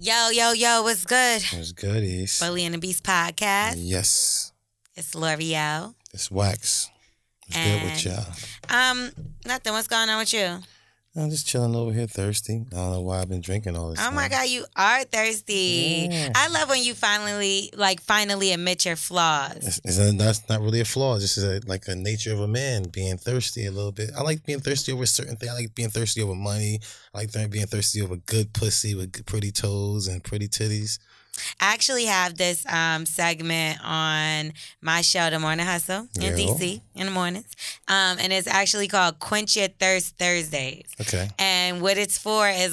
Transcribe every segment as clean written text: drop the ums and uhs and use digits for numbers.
Yo, what's good? What's good, East? Bully and the Beast podcast. Yes. It's L'Oreal. It's Wax. What's good with y'all? Nothing. What's going on with you? I'm just chilling over here thirsty. I don't know why I've been drinking all this Oh time. my God, you are thirsty. Yeah. I love when you finally admit your flaws. That's not really a flaw. It's just like a nature of a man, being thirsty a little bit. I like being thirsty over certain things. I like being thirsty over money. I like being thirsty over good pussy with good, pretty toes and pretty titties. I actually have this segment on my show, The Morning Hustle, in DC in the mornings. And it's actually called Quench Your Thirst Thursdays. Okay. And what it's for is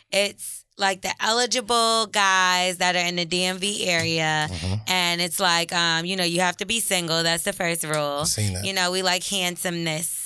it's like the eligible guys that are in the DMV area. And it's like, you have to be single. That's the first rule. I've seen that. We like handsomeness.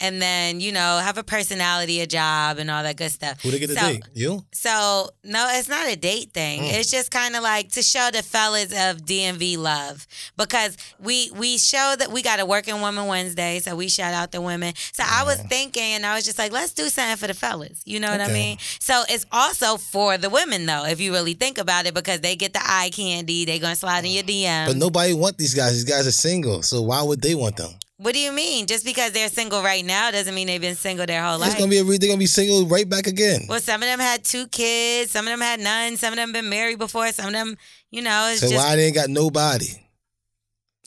And then, have a personality, a job, and all that good stuff. Who they get to date? You? So, no, it's not a date thing. It's just kind of like to show the fellas of DMV love. Because we show that we got a Working Woman Wednesday, so we shout out the women. So I was thinking, and I was just like, let's do something for the fellas. You know what I mean? So it's also for the women, though, if you really think about it, because they get the eye candy. They're going to slide in your DM. But nobody want these guys. These guys are single. So why would they want them? What do you mean? Just because they're single right now doesn't mean they've been single their whole life. They're gonna be single right back again. Well, some of them had 2 kids. Some of them had none. Some of them been married before. Some of them, it's so just... why they ain't got nobody?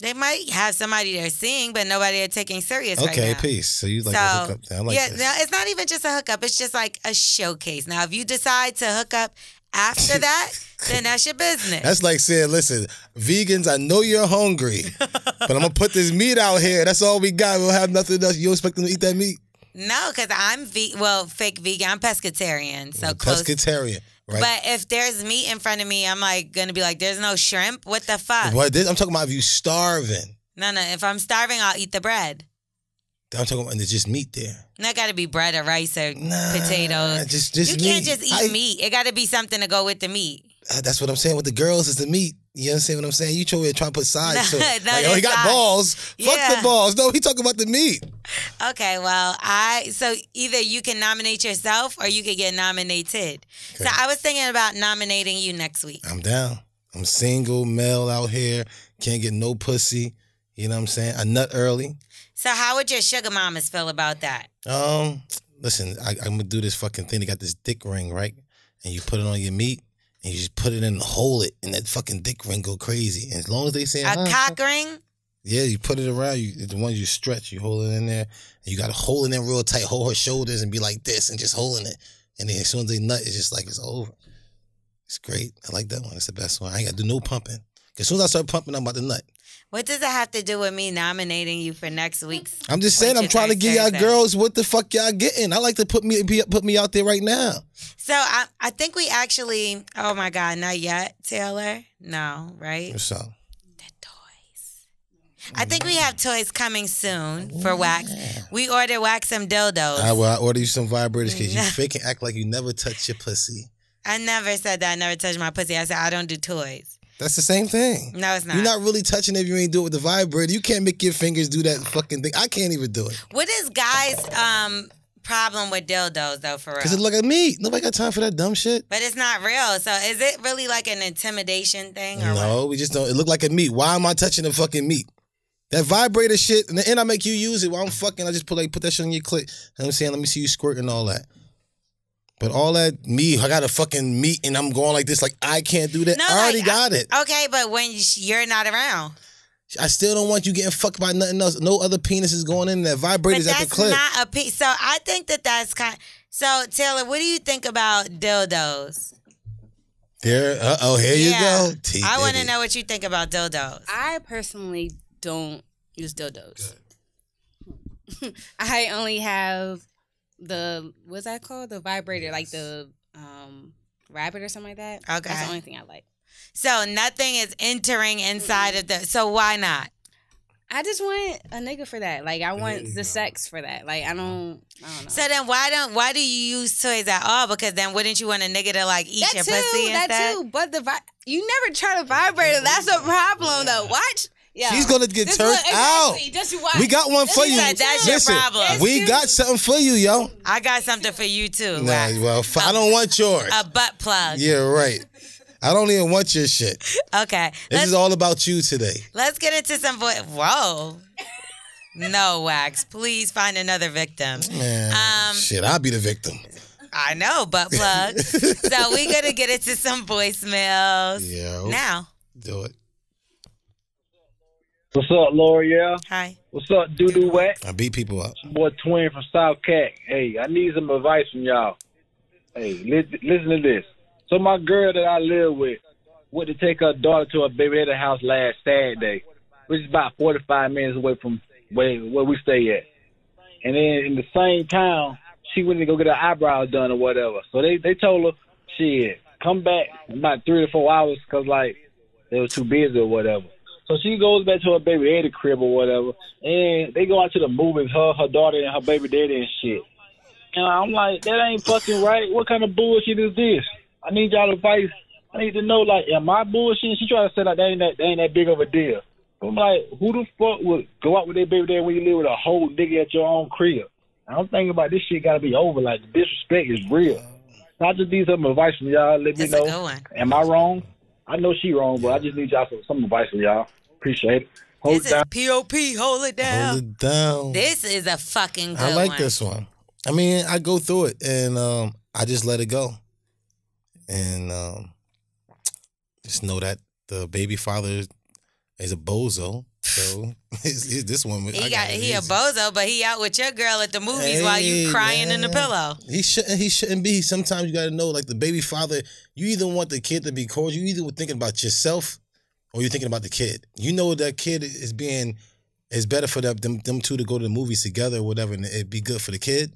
They might have somebody they're seeing, but nobody they're taking serious right now. Okay, peace. So you like a hookup thing. I like this. No, it's not even just a hookup. It's just like a showcase. Now, if you decide to hook up after that, then that's your business. That's like saying, listen, vegans, I know you're hungry, but I'm going to put this meat out here. That's all we got. We'll have nothing else. You don't expect them to eat that meat? No, because I'm fake vegan. I'm pescatarian. So close. Pescatarian, right? But if there's meat in front of me, I'm going to be like, there's no shrimp? What the fuck? I'm talking about if you starving. No. If I'm starving, I'll eat the bread. I'm talking about there's just meat there. Not got to be bread or rice or potatoes. Just you can't just eat meat. It got to be something to go with the meat. That's what I'm saying with the girls is the meat. You understand what I'm saying? You trying to put sides. No, he got balls. Fuck the balls. No, he talking about the meat. Okay, well, so either you can nominate yourself or you could get nominated. Okay. So I was thinking about nominating you next week. I'm down. I'm single, male out here. Can't get no pussy. You know what I'm saying? I nut early. So how would your sugar mamas feel about that? Listen, I'm going to do this fucking thing. They got this dick ring, right? And you put it on your meat. And you just put it in and hold it, and that fucking dick ring go crazy. And as long as they say a cock ring? Yeah, you put it around. The ones you stretch, you hold it in there. And you got to hold it in real tight, hold her shoulders and be like this and just holding it. And then as soon as they nut, it's just like it's over. It's great. I like that one. It's the best one. I ain't got to do no pumping. Because as soon as I start pumping, I'm about to nut. What does it have to do with me nominating you for next week's? I'm just saying, I'm trying to give y'all girls what the fuck y'all getting. I like to put me out there right now. So I think we actually, oh my God, not yet, Taylor? No, right? What's up? The toys. I think we have toys coming soon for Wax. We ordered Wax some dildos. I order you some vibrators because you fake and act like you never touch your pussy. I never said that I never touched my pussy. I said I don't do toys. That's the same thing. No, it's not. You're not really touching it if you ain't do it with the vibrator. You can't make your fingers do that fucking thing. I can't even do it. What is guys' problem with dildos, though, for real? Because it look like meat. Nobody got time for that dumb shit. But it's not real. So is it really like an intimidation thing? Or no, what? We just don't. It look like a meat. Why am I touching the fucking meat? That vibrator shit, in the end I make you use it while I'm fucking. I just put that shit on your clit. You know what I'm saying? Let me see you squirt and all that. But all that meat, I got a fucking meat and I'm going like this, like I can't do that. No, I already got it. Okay, but when you're not around. I still don't want you getting fucked by nothing else. No other penises going in there. Vibrators at the clip. That's not a piece. So I think that's kind of... So, Taylor, what do you think about dildos? Here you go. I want to know what you think about dildos. I personally don't use dildos. I only have... what's that called? The vibrator, like the rabbit or something like that. Okay. That's the only thing I like. So nothing is entering inside of so why not? I just want a nigga for that. Like I want the sex for that. Like I don't know. So then why do you use toys at all? Because then wouldn't you want a nigga to like eat your pussy and that stuff? too. But you never try to vibrate. That's a problem though. Watch. Yeah. She's gonna get turned out. Just you watch. We got one for you. That's your problem. We got something for you, yo. I got something for you too. Nah, Wax. well, I don't want yours. A butt plug. Yeah, right. I don't even want your shit. Okay. This is all about you today. Let's get into some Whoa. No, Wax. Please find another victim. Man, shit, I'll be the victim. I know, butt plug. So we're going to get into some voicemails now. Do it. What's up, L'Oreal? Hi. What's up, Doo-Doo Wet? I beat people up. Boy Twin from South Cat. Hey, I need some advice from y'all. Hey, listen to this. So my girl that I live with went to take her daughter to her baby daddy house last Saturday, which is about 45 minutes away from where we stay at. And then in the same town, she went to go get her eyebrows done or whatever. So they told her, shit, come back in about 3 to 4 hours because, like, they were too busy or whatever. So she goes back to her baby daddy crib or whatever, and they go out to the movies, her daughter and her baby daddy and shit. And I'm like, that ain't fucking right. What kind of bullshit is this? I need y'all advice. I need to know, like, am I bullshitting? She trying to say, like, that ain't that big of a deal. I'm like, who the fuck would go out with their baby daddy when you live with a whole nigga at your own crib? I'm thinking about this shit got to be over. Like, the disrespect is real. So I just need some advice from y'all. Let me know. Am I wrong? I know she wrong, but I just need y'all some advice from y'all. Appreciate it. Hold it down. P.O.P. Hold it down. Hold it down. This is a fucking good one. I like this one. I mean, I go through it, and I just let it go. And just know that the baby father is a bozo. So this one, he a bozo, but he out with your girl at the movies while you crying in the pillow. He shouldn't be. Sometimes you got to know, like the baby father, you either want the kid to be cold, you either were thinking about yourself or you're thinking about the kid. You know that kid is better for them two to go to the movies together or whatever, and it'd be good for the kid.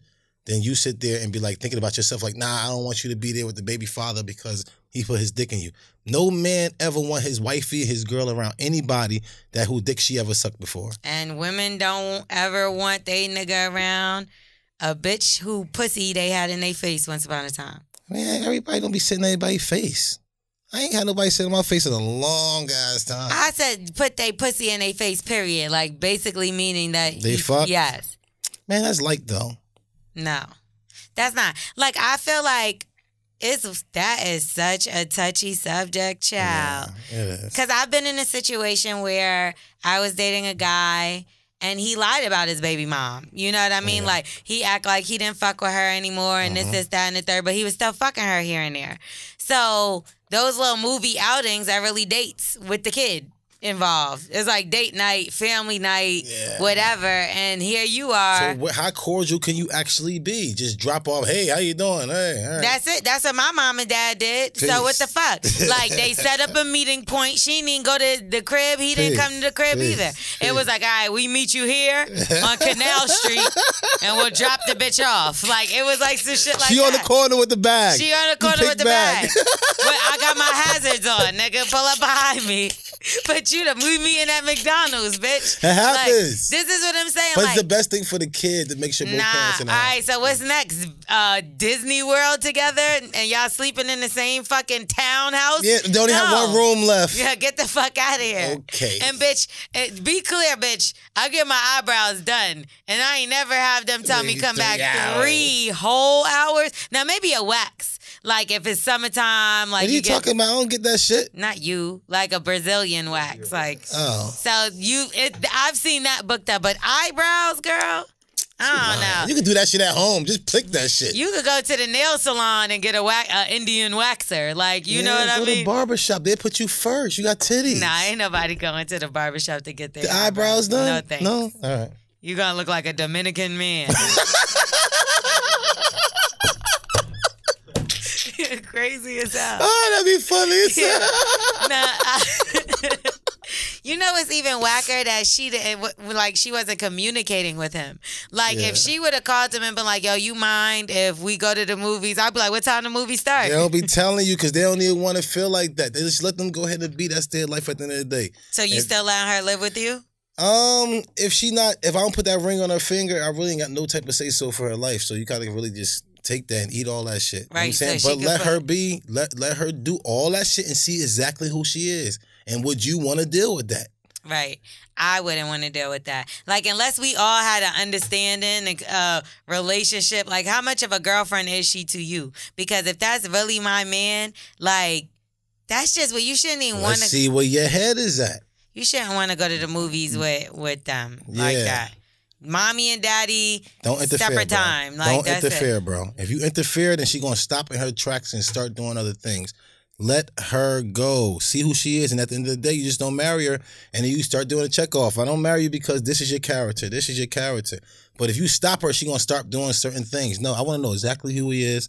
Then you sit there and be like thinking about yourself, like, nah, I don't want you to be there with the baby father because he put his dick in you. No man ever want his wifey, his girl around anybody who dick she ever sucked before. And women don't ever want they nigga around a bitch who pussy they had in their face once upon a time. Man, everybody don't be sitting in anybody's face. I ain't had nobody sit in my face in a long ass time. I said put they pussy in their face, period. Like basically meaning that they fuck? Yes. Man, that's light though. No. That's not. Like I feel like that is such a touchy subject, child. Yeah, it is. Because I've been in a situation where I was dating a guy and he lied about his baby mom. You know what I mean? Yeah. Like, he act like he didn't fuck with her anymore and this, that, and the third, but he was still fucking her here and there. So those little movie outings are really dates with the kid involved. It's like date night, family night, whatever, and here you are. So how cordial can you actually be? Just drop off, hey, how you doing? Hey, all right. That's it. That's what my mom and dad did. Peace. So what the fuck? Like, they set up a meeting point. She didn't go to the crib. He didn't come to the crib either. It was like, all right, we meet you here on Canal Street, and we'll drop the bitch off. Like, it was like some shit like that. She on the corner with the bag. She on the corner with the bag. But I got my hazards on, nigga. Pull up behind me. But you to meet me in that McDonald's, bitch. It happens. Like, this is what I'm saying. But like, it's the best thing for the kid to make sure both parents in the house. All right, so what's next? Disney World together and y'all sleeping in the same fucking townhouse? Yeah, they only have one room left. Yeah, get the fuck out of here. Okay. And bitch, be clear, bitch. I get my eyebrows done, and I ain't never have them tell me come back 3 whole hours. Now maybe a wax. Like if it's summertime, like what are you talking about? I don't get that shit. Not you, like a Brazilian wax, like. Oh. So I've seen that booked up, but eyebrows, girl, I don't know. You can do that shit at home. Just pick that shit. You could go to the nail salon and get a Indian waxer, like you know what I mean. Go to the barbershop. They put you first. You got titties. Nah, ain't nobody going to the barbershop to get their eyebrows done. No thanks. No, all right. You gonna look like a Dominican man. Crazy as hell. Oh, that'd be funny as hell. You know what's even whacker that she wasn't communicating with him. Like if she would have called him and been like, "Yo, you mind if we go to the movies?" I'd be like, "What time the movie start?" They'll be telling you because they don't even want to feel like that. They just let them go ahead and be. That's their life at the end of the day. So you still letting her live with you? If I don't put that ring on her finger, I really ain't got no type of say so for her life. So you gotta really just take that and eat all that shit. Right. You know what I'm saying? So but let her be, let her do all that shit and see exactly who she is. And would you want to deal with that? Right. I wouldn't want to deal with that. Like, unless we all had an understanding, relationship, like, how much of a girlfriend is she to you? Because if that's really my man, like, that's just what you shouldn't even want Let's to see where your head is at. You shouldn't want to go to the movies with them like that. Mommy and daddy, don't interfere, separate bro. time. Like, don't that's interfere, it. bro. If you interfere, then she's going to stop in her tracks and start doing other things. Let her go. See who she is. And at the end of the day, you just don't marry her. And then you start doing a check off. I don't marry you because this is your character. This is your character. But if you stop her, she's going to start doing certain things. No, I want to know exactly who he is.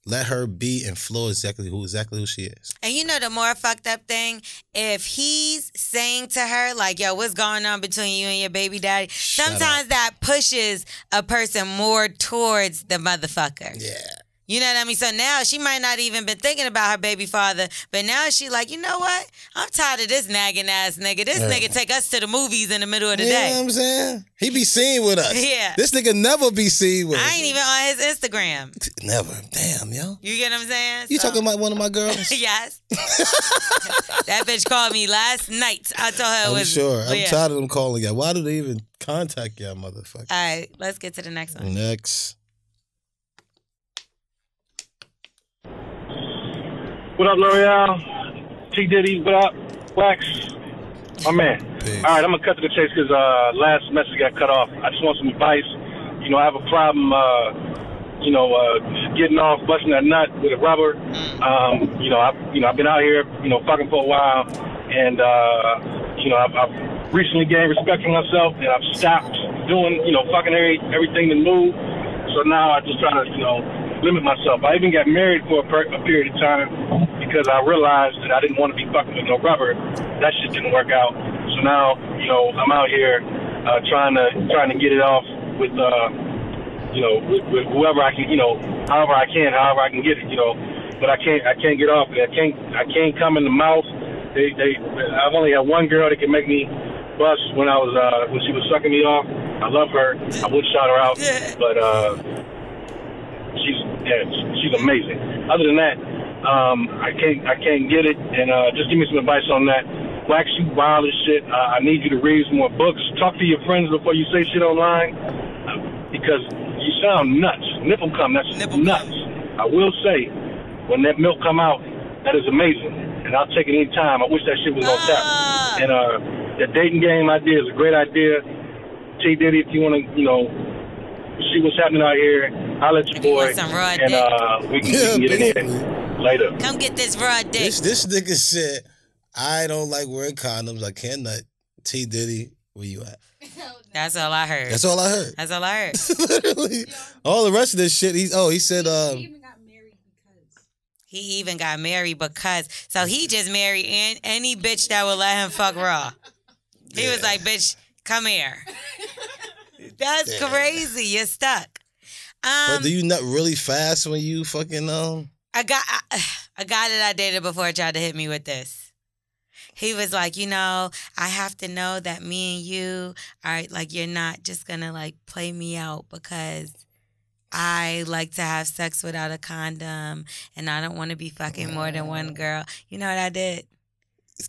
Let her be and flow exactly who she is. And you know the more fucked up thing? If he's saying to her, like, yo, what's going on between you and your baby daddy? Sometimes that pushes a person more towards the motherfucker. Yeah. You know what I mean? So now she might not even been thinking about her baby father, but now she like, you know what? I'm tired of this nagging ass nigga. This nigga take us to the movies in the middle of the day. You know what I'm saying? He be seen with us. Yeah. This nigga never be seen with us. I ain't even on his Instagram. Never. Damn, yo. You get what I'm saying? You talking about one of my girls? Yes. That bitch called me last night. I told her it I'm was. sure. I'm tired of them calling y'all. Why do they even contact y'all, motherfucker? All right, let's get to the next one. Next. What up, L'Oreal? T. Diddy, what up? Wax? My man. Peace. All right, I'm going to cut to the chase because last message got cut off. I just want some advice. You know, I have a problem, getting off, busting that nut with a rubber. I've been out here, fucking for a while. And, I've recently gained respect for myself. And I've stopped doing, fucking everything to move. So now I just try to, limit myself. I even got married for a period of time because I realized that I didn't want to be fucking with no rubber. That shit didn't work out. So now, I'm out here trying to get it off with with whoever I can, however I can get it, But I can't get off it. I can't come in the mouth. I've only had one girl that can make me bust when she was sucking me off. I love her. I would shout her out, but she's amazing. Other than that, I can't get it, and just give me some advice on that. Wax, you wild as shit. I need you to read some more books. Talk to your friends before you say shit online, because you sound nuts. Nipple cum, that's nuts. I will say, when that milk come out, that is amazing, and I'll take it any time. I wish that shit was on tap. And the dating game idea is a great idea. T. Diddy, if you want to, see what's happening out here, I'll let your boy, and we can get it in later. Come get this raw dick. This nigga said, I don't like wearing condoms. I can't nut. T. Diddy, where you at? That's all I heard. That's all I heard. That's all I heard. Literally. All the rest of this shit, he said, He even got married because, so he just married any bitch that would let him fuck raw. He was like, bitch, come here. That's crazy. You're stuck. But do you nut really fast when you fucking A guy that I dated before tried to hit me with this. He was like, I have to know that me and you are like, you're not just gonna like play me out because I like to have sex without a condom and I don't want to be fucking more than one girl. You know what I did?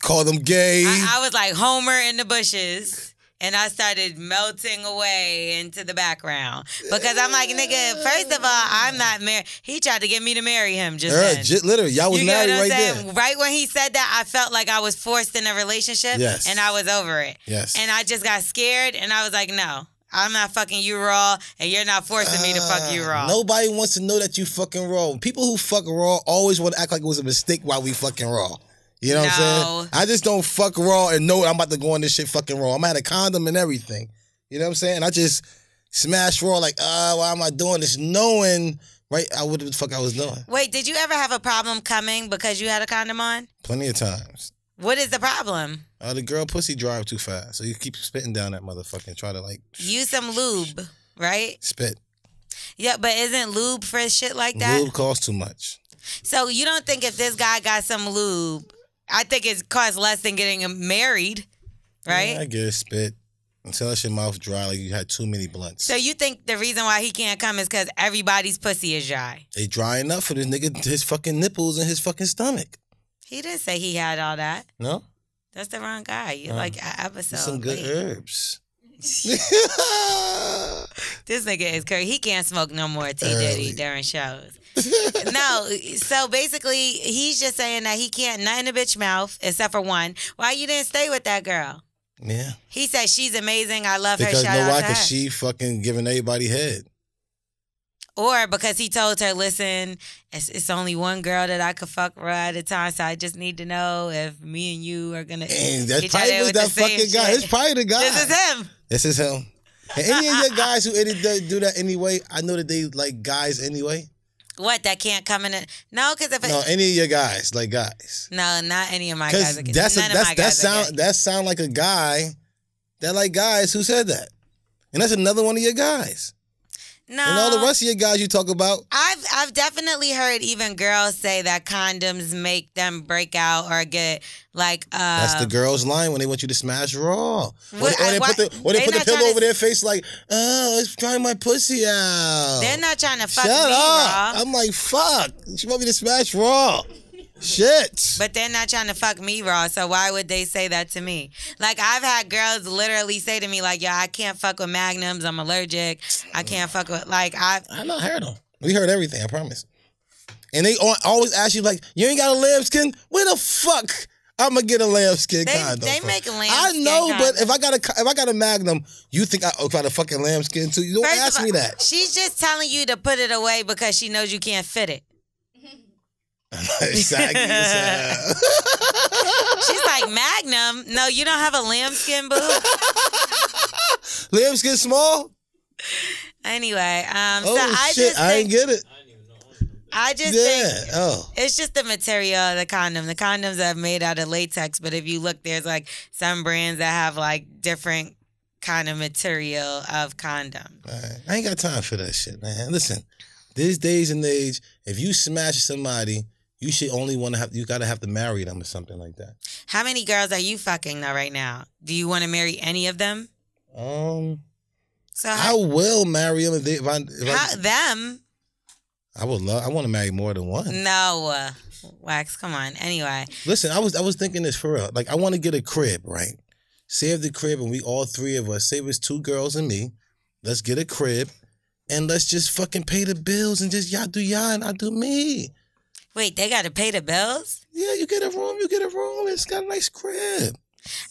Call them gay. I was like Homer in the bushes. And I started melting away into the background. Because I'm like, nigga, first of all, I'm not married. He tried to get me to marry him just then. Literally, y'all was married right there. Right when he said that, I felt like I was forced in a relationship. Yes. And I was over it. Yes. And I just got scared. And I was like, no, I'm not fucking you raw. And you're not forcing me to fuck you raw. Nobody wants to know that you fucking raw. People who fuck raw always want to act like it was a mistake while we fucking raw. You know what I'm saying? I just don't fuck raw and know I'm about to go on this shit fucking raw. I'm at a condom and everything. You know what I'm saying? I just smash raw like, why am I doing this? Knowing, right, what the fuck I was doing. Wait, did you ever have a problem coming because you had a condom on? Plenty of times. What is the problem? The girl pussy drive too fast. So you keep spitting down that motherfucker and try to like... Use some lube, right? Spit. Yeah, but isn't lube for shit like that? Lube costs too much. So you don't think if this guy got some lube... I think it costs less than getting him married, right? Yeah, I get it, spit. Until that your mouth dry like you had too many blunts. So you think the reason why he can't come is because everybody's pussy is dry? They dry enough for this nigga, his fucking nipples and his fucking stomach. He didn't say he had all that. No? That's the wrong guy. You like an episode. Some good herbs. This nigga is crazy. He can't smoke no more T Diddy during shows. No, so basically, he's just saying that he can't nut in a bitch mouth except for one. Why you didn't stay with that girl? Yeah. He said she's amazing. I love her. Because Shout out to her. because she fucking giving everybody head. Or because he told her, listen, it's only one girl that I could fuck right at a time, so I just need to know if me and you are gonna. And that's probably was that fucking guy. It's probably the guy. This is him. This is him. And any of your guys who do that anyway, I know that they like guys anyway. What, that can't come in? No, because if no, any of your guys, like guys. No, not any of my guys. That sound like a guy that like guys who said that, and that's another one of your guys. No, and all the rest of your guys you talk about. I've definitely heard even girls say that condoms make them break out or get like. That's the girls' line when they want you to smash raw. Or they put the pillow over their face like, oh, it's trying my pussy out. They're not trying to fuck me up. raw. I'm like, fuck. She want me to smash raw. Shit. But they're not trying to fuck me raw, so why would they say that to me? Like, I've had girls literally say to me, like, yo, I can't fuck with magnums. I'm allergic. I can't fuck with, like, I not heard them. We heard everything, I promise. And they always ask you, like, you ain't got a lambskin? Where the fuck I'm going to get a lambskin condom They from? make a lambskin I know, condom. but if I got a magnum, you think I got a fucking lambskin too? You don't ask me that. She's just telling you to put it away because she knows you can't fit it. Exactly. She's like, Magnum? No, you don't have a lambskin, boo? Lambskin small? Anyway, oh, so I shit, just think, I ain't get it. I just think it's just the material of the condom. The condoms are made out of latex, but if you look, there's like some brands that have like different kind of material of condom. Right. I ain't got time for that shit, man. Listen, these days and age, if you smash somebody, you should only you gotta have to marry them or something like that. How many girls are you fucking though right now? Do you want to marry any of them? So I will marry them if them. I want to marry more than one. No, Wax, come on. Anyway, listen, I was thinking this for real. Like, I want to get a crib, right? Save the crib, and we all three of us. Say it's 2 girls and me. Let's get a crib, and let's just fucking pay the bills and just y'all do y'all and I do me. Wait, they got to pay the bills? Yeah, you get a room. It's got a nice crib.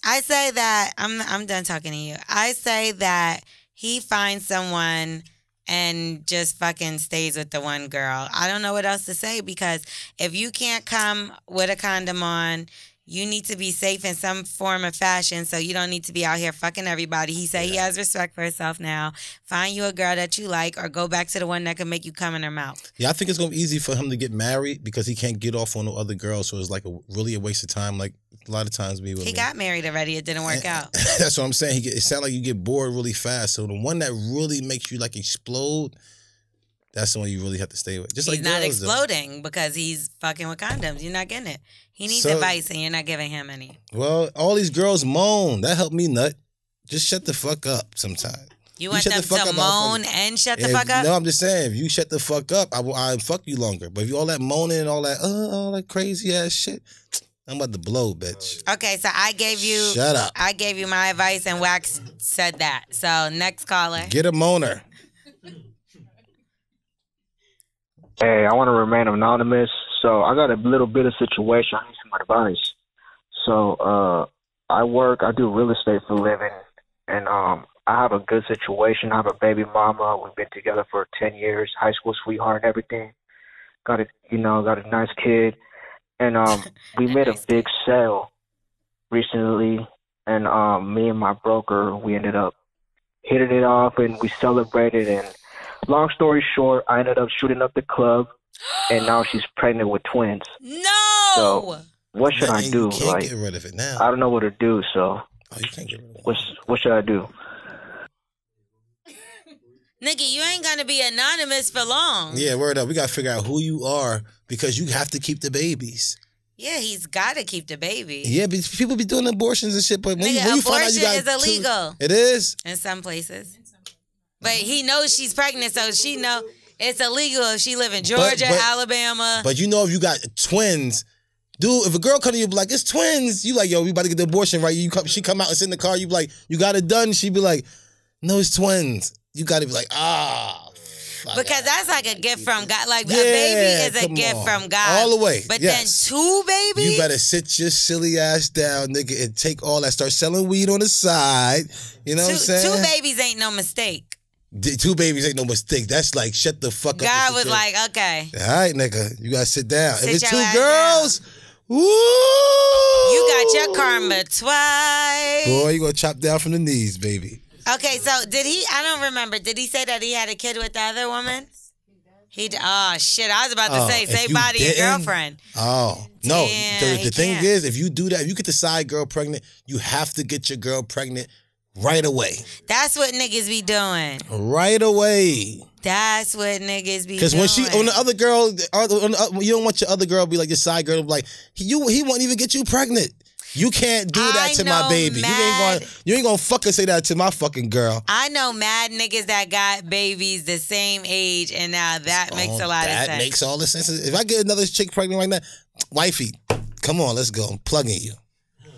I say that I'm done talking to you. I say that he finds someone and just fucking stays with the one girl. I don't know what else to say because if you can't come with a condom on, you need to be safe in some form of fashion, so you don't need to be out here fucking everybody. He said he has respect for himself now. Find you a girl that you like or go back to the one that can make you come in her mouth. Yeah, I think it's going to be easy for him to get married because he can't get off on no other girls, so it's like really a waste of time. Like a lot of times we He got married already. It didn't work out. That's what I'm saying. It sounds like you get bored really fast. So the one that really makes you like explode, that's the one you really have to stay with. Just he's like not girls, exploding because he's fucking with condoms. You're not getting it. He needs advice and you're not giving him any. Well, all these girls moan. That helped me nut. Just shut the fuck up sometime. You want them to moan and shut the fuck up? No, I'm just saying, if you shut the fuck up, I'll fuck you longer. But if you all that moaning and all that crazy ass shit, I'm about to blow, bitch. Okay, so I gave you... Shut up. I gave you my advice and Wax said that. So next caller. Get a moaner. Hey, I want to remain anonymous. So I got a little bit of situation. I need some advice. So I do real estate for a living, and I have a good situation. I have a baby mama. We've been together for 10 years, high school sweetheart and everything. Got a nice kid. And we made a big sale recently, and me and my broker, we ended up hitting it off, and we celebrated. And long story short, I ended up shooting up the club, and now she's pregnant with twins. No! So what should I do? You can't get rid of it now. I don't know what to do, so you can't get rid of it. What should I do? Nigga, you ain't gonna be anonymous for long. Yeah, word up. We gotta figure out who you are because you have to keep the babies. Yeah, he's gotta keep the baby. Yeah, but people be doing abortions and shit. But when Nigga, you find out you got abortion is illegal. It is? In some places. But he knows she's pregnant, so she know it's illegal if she live in Georgia, Alabama. But you know if you got twins, Dude, if a girl come to you be like, it's twins, you like, yo, we about to get the abortion, right? She come out and sit in the car, you be like, you got it done? She be like, no, it's twins. You got to be like, because that's like a gift from God. Like, a baby is a gift from God. All the way. But then 2 babies? You better sit your silly ass down, nigga, and take all that. Start selling weed on the side. You know what I'm saying? 2 babies ain't no mistake. 2 babies ain't no mistake. That's like, shut the fuck up. God was like, okay. All right, nigga. You got to sit down. If it's 2 your ass girls, woo! You got your karma twice. Boy, you going to chop down from the knees, baby. Okay, so did he, I don't remember, did he say that he had a kid with the other woman? Oh, shit, I was about to say body and girlfriend. Oh, no. Damn, The thing is, if you do that, if you get the side girl pregnant, you have to get your girl pregnant right away. That's what niggas be doing. Right away. That's what niggas be doing. Because when the other girl, you don't want your other girl to be like your side girl, to be like, he won't even get you pregnant. You can't do that to my baby. You ain't gonna fucking say that to my fucking girl. I know mad niggas that got babies the same age, and now that makes a lot of sense. That makes all the sense. If I get another chick pregnant like that, wifey, come on, let's go. I'm plugging you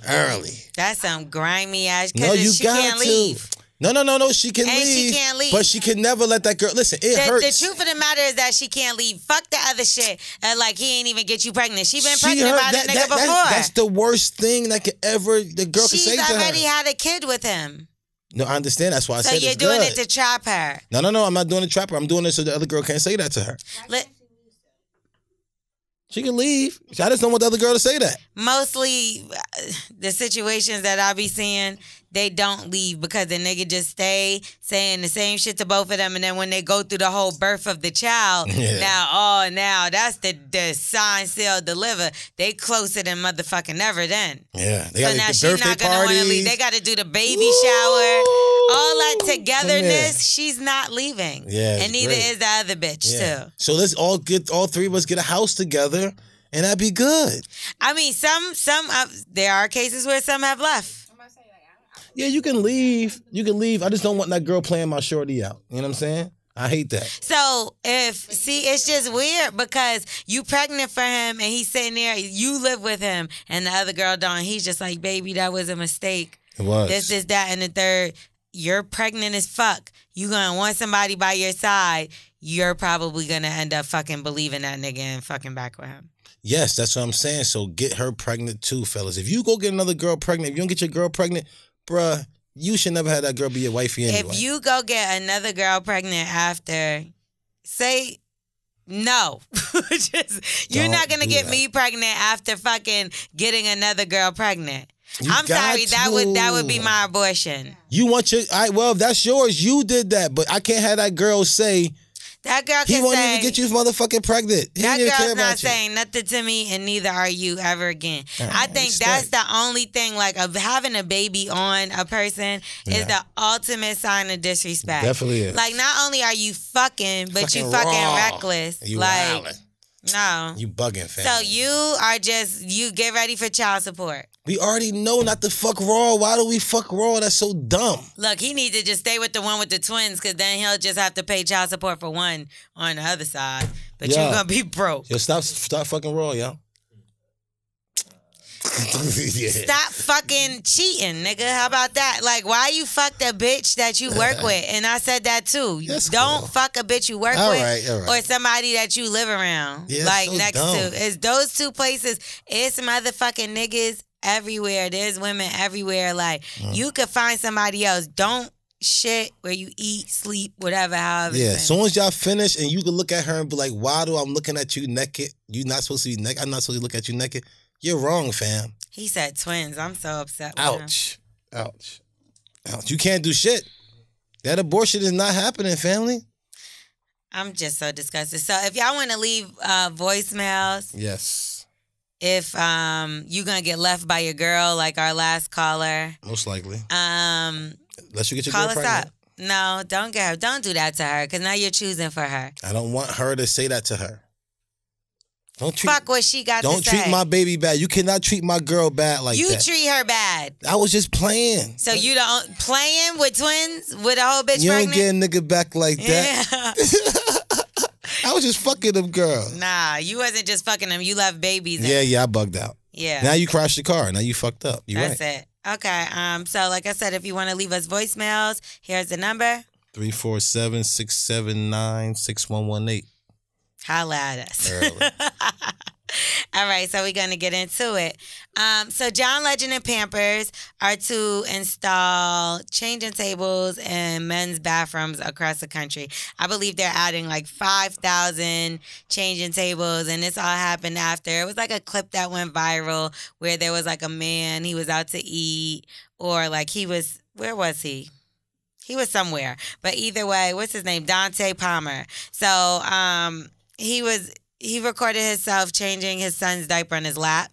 early. That's some grimy ass. No, you she got can't to. leave. No, she can leave. She can't leave. But she can never let that girl, listen, it hurts. The truth of the matter is that she can't leave. Fuck the other shit. Like, he ain't even get you pregnant. She been pregnant by the nigga before. That's the worst thing that the girl can say to her. She's already had a kid with him. No, I understand. That's why I said it's good. So you're doing it to trap her. No, I'm not doing it to trap her. I'm doing it so the other girl can't say that to her. She can leave. I just don't want the other girl to say that. Mostly, the situations that I be seeing, they don't leave because the nigga just stay saying the same shit to both of them, and then when they go through the whole birth of the child, now that's the sign, seal, deliver. They closer than motherfucking ever then. Yeah. So now she's not gonna want to leave. They got to do the baby shower, all that togetherness. She's not leaving. Yeah, and neither is the other bitch too. So let's all 3 of us get a house together, and that'd be good. I mean, there are cases where some have left. Yeah, you can leave. I just don't want that girl playing my shorty out. You know what I'm saying? I hate that. So it's just weird because you pregnant for him and he's sitting there, you live with him and the other girl don't. He's just like, baby, that was a mistake. It was. This, that, and the third. You're pregnant as fuck. You gonna want somebody by your side. You're probably gonna end up fucking believing that nigga and fucking back with him. Yes, that's what I'm saying. So get her pregnant too, fellas. If you go get another girl pregnant, if you don't get your girl pregnant, bruh, you should never have that girl be your wifey anyway. If you go get another girl pregnant after, say no. You're not going to get me pregnant after fucking getting another girl pregnant. I'm sorry, that would be my abortion. You want well, if that's yours, you did that. But I can't have that girl say, that girl he won't even get you motherfucking pregnant. That girl's not saying nothing to me, and neither are you ever again. I think that's the only thing, like, of having a baby on a person is the ultimate sign of disrespect. Definitely is. Like, not only are you fucking, but you fucking reckless. You like, wildin'. No. You bugging, fam. So you get ready for child support. We already know not to fuck Raw. Why do we fuck Raw? That's so dumb. Look, he needs to just stay with the one with the twins because then he'll just have to pay child support for one on the other side. But you're going to be broke. Yo, stop fucking Raw, yo. Stop fucking cheating, nigga. How about that? Like, why you fuck the bitch that you work with? And I said that too. Don't fuck a bitch you work with or somebody that you live around. Yeah, like so next dumb. to. It's those two places. It's motherfucking niggas everywhere. There's women everywhere. Like, you could find somebody else. Don't shit where you eat, sleep, whatever, however. Yeah, as soon as y'all finish and you can look at her and be like, why do I'm looking at you naked? You not supposed to be naked. I'm not supposed to look at you naked. You're wrong, fam. He said twins. I'm so upset with Ouch. Ouch. You can't do shit. That abortion is not happening, family. I'm just so disgusted. So if y'all want to leave voicemails. Yes. If you going to get left by your girl like our last caller. Most likely. Unless you get your girl pregnant. Call us up. No, don't get her. Don't do that to her because now you're choosing for her. I don't want her to say that to her. Fuck what she got to say. Don't treat my baby bad. You cannot treat my girl bad like that. You treat her bad. I was just playing. So you don't playing with twins with a whole bitch you pregnant? You don't get a nigga back like that. Yeah. I was just fucking them girls. Nah, you wasn't just fucking them. You left babies. Yeah, I bugged out. Yeah. Now you crashed the car. Now you fucked up. You That's right. it. Okay. So like I said, if you want to leave us voicemails, here's the number. 347-679-6118. Holla at us. Early. All right, so we're going to get into it. So John Legend and Pampers are to install changing tables in men's bathrooms across the country. I believe they're adding like 5,000 changing tables, and this all happened after. It was like a clip that went viral where there was like a man, he was out to eat, or like where was he? He was somewhere. But either way, what's his name? Dante Palmer. So he recorded himself changing his son's diaper on his lap.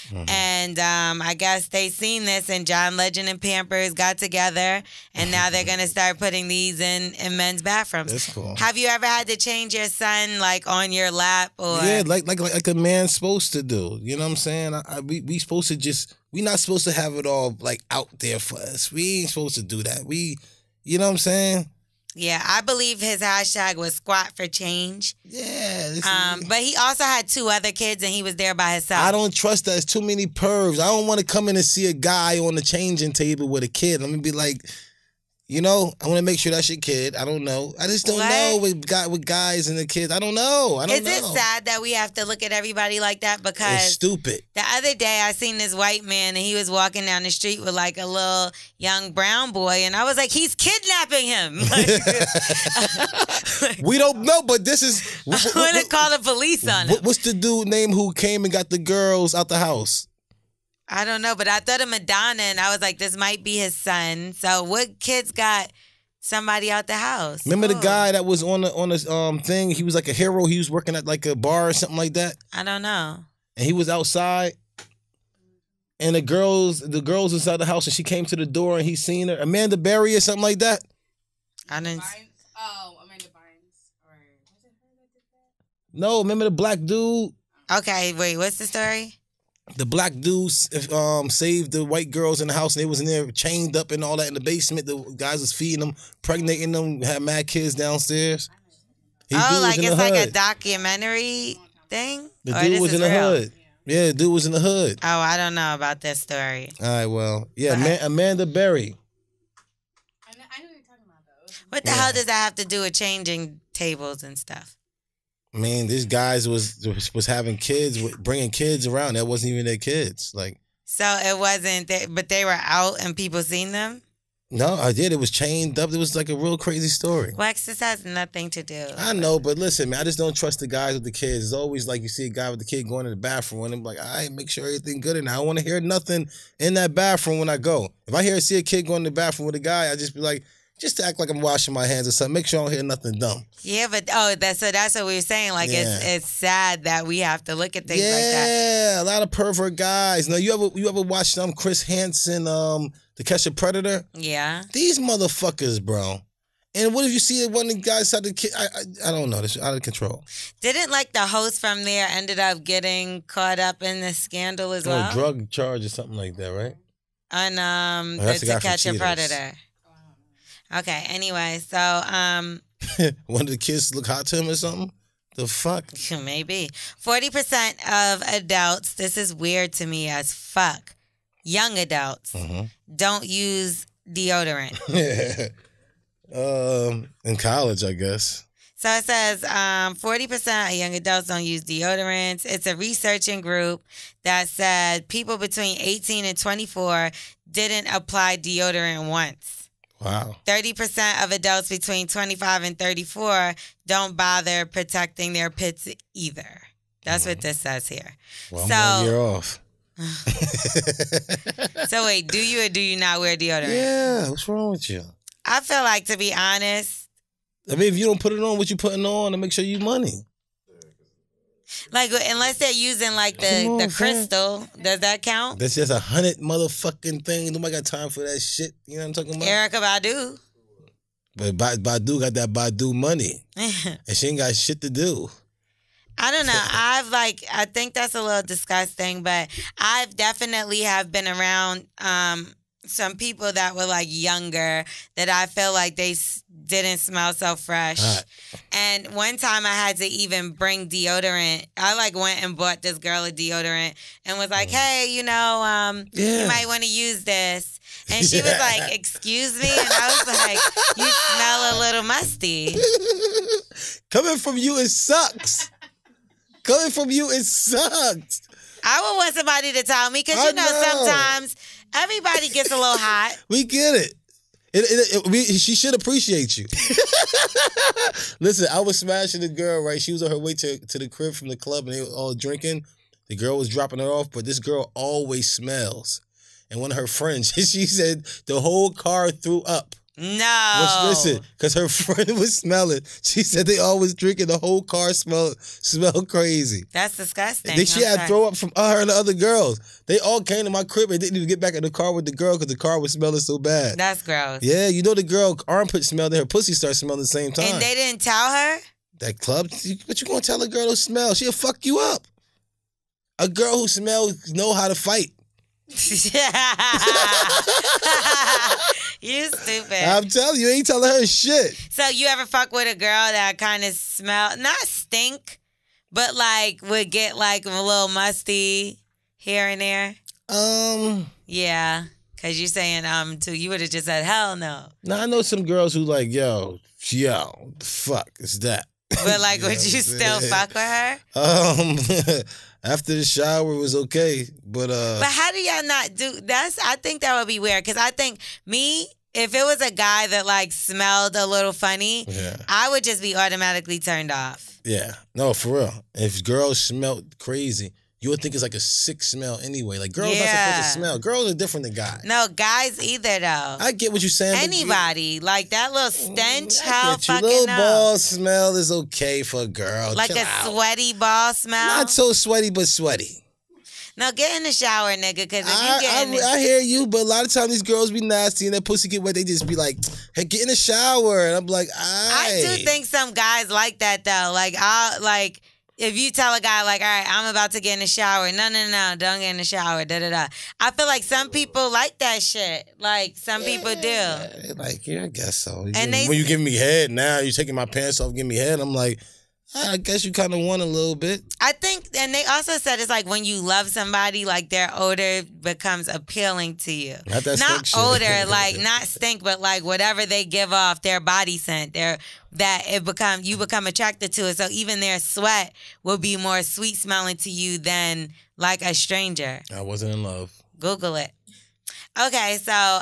Mm-hmm. And I guess they seen this, and John Legend and Pampers got together, and now they're going to start putting these in men's bathrooms. That's cool. Have you ever had to change your son like on your lap? Or Yeah, like a man's supposed to do. You know what I'm saying? We supposed to we not supposed to have it all like out there for us. We ain't supposed to do that. You know what I'm saying? Yeah, I believe his hashtag was squat for change. Yeah. But he also had 2 other kids, and he was there by himself. I don't trust that. It's too many pervs. I don't want to come in and see a guy on the changing table with a kid. I'm going to be like, I want to make sure that's your kid. I don't know. I just don't know with guys and the kids. I don't know. Is it sad that we have to look at everybody like that? Because it's stupid. The other day I seen this white man, and he was walking down the street with like a little young brown boy, and I was like, he's kidnapping him. We don't know, but this is... I'm going to call the police on him. What's the dude name who came and got the girls out the house? I don't know, but I thought of Madonna, and I was like, this might be his son. So what kids got somebody out the house? Remember the guy that was on the thing? He was like a hero. He was working at like a bar or something like that. I don't know. And he was outside, and the girls inside the house, and she came to the door, and he seen her. Amanda Berry or something like that. I didn't. Amanda Bynes. Or was it her that did that? No, remember the black dude? Okay, wait, what's the story? The black dude saved the white girls in the house, and they was in there chained up and all that in the basement. The guys was feeding them, pregnating them, had mad kids downstairs. Like it's like a documentary thing? The dude was in the hood. Yeah, the dude was in the hood. Oh, I don't know about this story. All right, well, yeah, Amanda Berry. I know what you're talking about, though. What the hell does that have to do with changing tables and stuff? I mean, these guys was having kids, bringing kids around. That wasn't even their kids. Like, so it wasn't, but they were out and people seen them? No, I did. It was chained up. It was like a real crazy story. Wax, this has nothing to do. I know, but listen, man, I just don't trust the guys with the kids. It's always like you see a guy with the kid going to the bathroom, and I'm like, all right, make sure everything good in there. I don't want to hear nothing in that bathroom when I go. If I see a kid going to the bathroom with a guy, I just be like, just to act like I'm washing my hands or something. Make sure I don't hear nothing dumb. Yeah, but that's what we were saying. Like it's sad that we have to look at things like that. Yeah, a lot of pervert guys. Now you ever watched Chris Hansen, To Catch a Predator? Yeah. These motherfuckers, bro. And what if you see one of the guys had the kid? I don't know. This is out of control. Didn't like the host from there ended up getting caught up in the scandal as well? Drug charge or something like that, right? On that's the guy To from Catch a Cheaters. Predator. Okay, anyway, so one of the kids look hot to him or something? The fuck? Maybe. 40% of adults, this is weird to me as fuck, young adults, don't use deodorant. In college, I guess. So it says 40% of young adults don't use deodorants. It's a researching group that said people between 18 and 24 didn't apply deodorant once. Wow. 30% of adults between 25 and 34 don't bother protecting their pits either. That's what this says here. Well, I'm 1 year off. So wait, do you or do you not wear deodorant? Yeah, what's wrong with you? I feel like, to be honest, I mean, if you don't put it on, what you putting on to make sure you money? like unless they're using like the crystal, does that count? That's just 100 motherfucking thing. Nobody got time for that shit. You know what I'm talking about? Erykah Badu. But Badu got that Badu money, and she ain't got shit to do. I don't know. I think that's a little disgusting, but I've definitely have been around some people that were like younger that I feel like they didn't smell so fresh. Hot. And one time I had to even bring deodorant. I like went and bought this girl a deodorant and was like, hey, you know, you might want to use this. And she was like, excuse me? And I was like, you smell a little musty. Coming from you, it sucks. Coming from you, it sucks. I would want somebody to tell me because, you know, sometimes everybody gets a little hot. We get it. She should appreciate you. Listen, I was smashing the girl, right? She was on her way to the crib from the club and they were all drinking. The girl was dropping her off, but this girl always smells. And one of her friends, she said the whole car threw up. No. Listen, because her friend was smelling. She said they always drinking. The whole car smell crazy. That's disgusting. Then she had throw up from her and the other girls. They all came to my crib and didn't even get back in the car with the girl because the car was smelling so bad. That's gross. Yeah, you know the girl armpit smelled and her pussy started smelling at the same time. And they didn't tell her? That club, what you gonna tell a girl to smell? She'll fuck you up. A girl who smells know how to fight. You stupid. I'm telling you, ain't telling her shit. So you ever fuck with a girl that kind of smell, not stink, but like would get like a little musty here and there? Yeah, because you're saying too. You would have just said hell no. Now I know some girls who like, yo, the fuck is that? But like, would you still fuck with her? After the shower it was okay, but how do y'all not do that? I think that would be weird because I think if it was a guy that like smelled a little funny, I would just be automatically turned off. Yeah, no, for real. If girls smelled crazy, you would think it's like a sick smell anyway. Like girls not supposed to smell. Girls are different than guys. No, guys either though. I get what you're saying. Anybody like that little stench? Hell, fucking little no. ball smell is okay for a girl. Like Chill a out. sweaty ball smell. Not so sweaty, but sweaty. No, get in the shower, nigga. Because if you get in I hear you, but a lot of times these girls be nasty and their pussy get wet. They just be like, "Hey, get in the shower," and I'm like, I do think some guys like that though. Like if you tell a guy like, all right, I'm about to get in the shower. No, don't get in the shower. I feel like some people like that shit. Like some people do. Like, yeah, I guess so. And when you give me head now, you taking my pants off, give me head. I'm like, I guess you kind of want a little bit. I think, and they also said it's like when you love somebody, like their odor becomes appealing to you. Not that stink shit. Odor, like not stink, but like whatever they give off, their body scent, you become attracted to it. So even their sweat will be more sweet smelling to you than like a stranger. I wasn't in love. Google it. Okay, so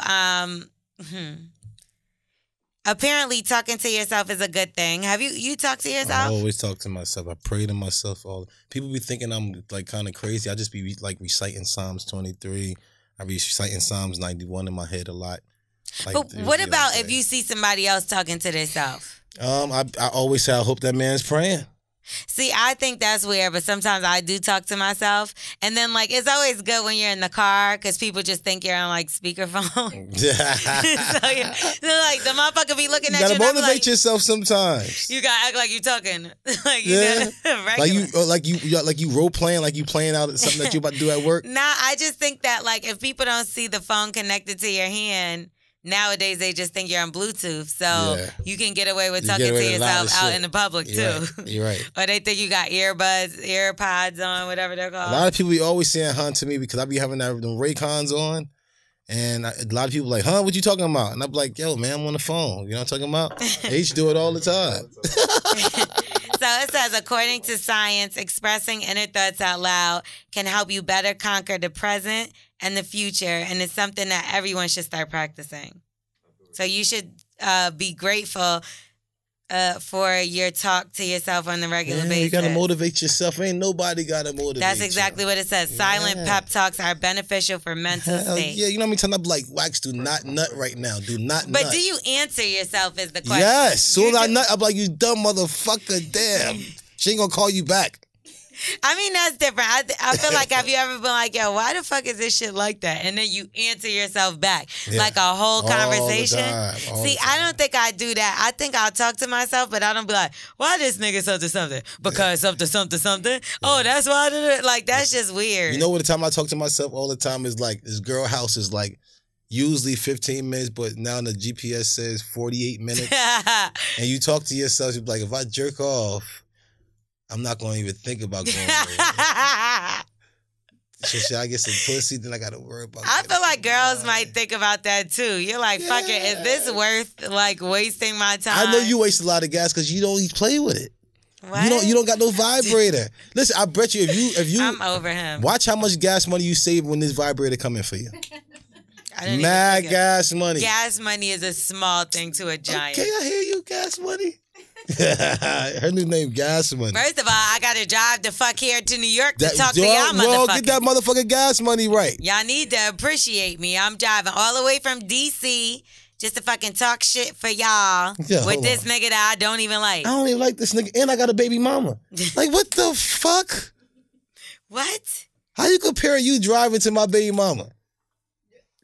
apparently talking to yourself is a good thing. Have you talked to yourself? I always talk to myself. I pray to myself. People be thinking I'm like kind of crazy. I just be like reciting Psalms 23. I be reciting Psalms 91 in my head a lot. Like, but what about if you see somebody else talking to themselves? I always say I hope that man's praying. See, I think that's weird, but sometimes I do talk to myself. And then, like, it's always good when you're in the car because people just think you're on, like, speakerphone. So, like, the motherfucker be looking at you. You gotta motivate yourself sometimes. You gotta act like you're talking. Like, you gotta, like you role playing, like you playing out something that you about to do at work. Nah, I just think that, like, if people don't see the phone connected to your hand, nowadays they just think you're on Bluetooth, so you can get away with talking to yourself out in the public too. You're right. Or they think you got AirPods on, whatever they're called. A lot of people be always saying "hun" to me because I be having them Raycons on, and a lot of people like, "Huh, what you talking about?" And I'm like, "Yo, man, I'm on the phone. You know what I'm talking about?" They used to do it all the time. So it says, according to science, expressing inner thoughts out loud can help you better conquer the present and the future, and it's something that everyone should start practicing. So you should be grateful for your talk to yourself on the regular basis. You gotta motivate yourself. Ain't nobody gotta motivate. That's exactly what it says. Silent pep talks are beneficial for mental state. Yeah, you know what I mean? Time I'm like, Wax, do not nut right now. Do not nut. But do you answer yourself is the question. Yes. Soon as I nut, I'm like, you dumb motherfucker. Damn. She ain't gonna call you back. I mean, that's different. I feel like, have you ever been like, yo, why the fuck is this shit like that? And then you answer yourself back. Like a whole conversation. See, I don't think I do that. I think I'll talk to myself, but I don't be like, why this nigga something? Because something. Oh, that's why I did it. Like, that's just weird. You know what the time I talk to myself all the time is like, this girl house is like usually 15 minutes, but now the GPS says 48 minutes. And you talk to yourself, you're like, if I jerk off, I'm not going to even think about going there. Should I get some pussy? Then I got to worry about I feel like girls might think about that too. You're like, fuck it, is this worth like wasting my time? I know you waste a lot of gas because you don't play with it. What? You don't got no vibrator. Listen, I bet you if you I'm over him. Watch how much gas money you save when this vibrator come in for you. Mad gas money. Gas money is a small thing to a giant. Okay, I hear you, gas money. Her new name, Gas Money. First of all, I got to drive the fuck here to New York to talk to y'all motherfuckers. Well, get that motherfucking gas money right. Y'all need to appreciate me. I'm driving all the way from D.C. just to fucking talk shit for y'all with this nigga that I don't even like. I don't even like this nigga, and I got a baby mama. Like, what the fuck? What? How you compare you driving to my baby mama?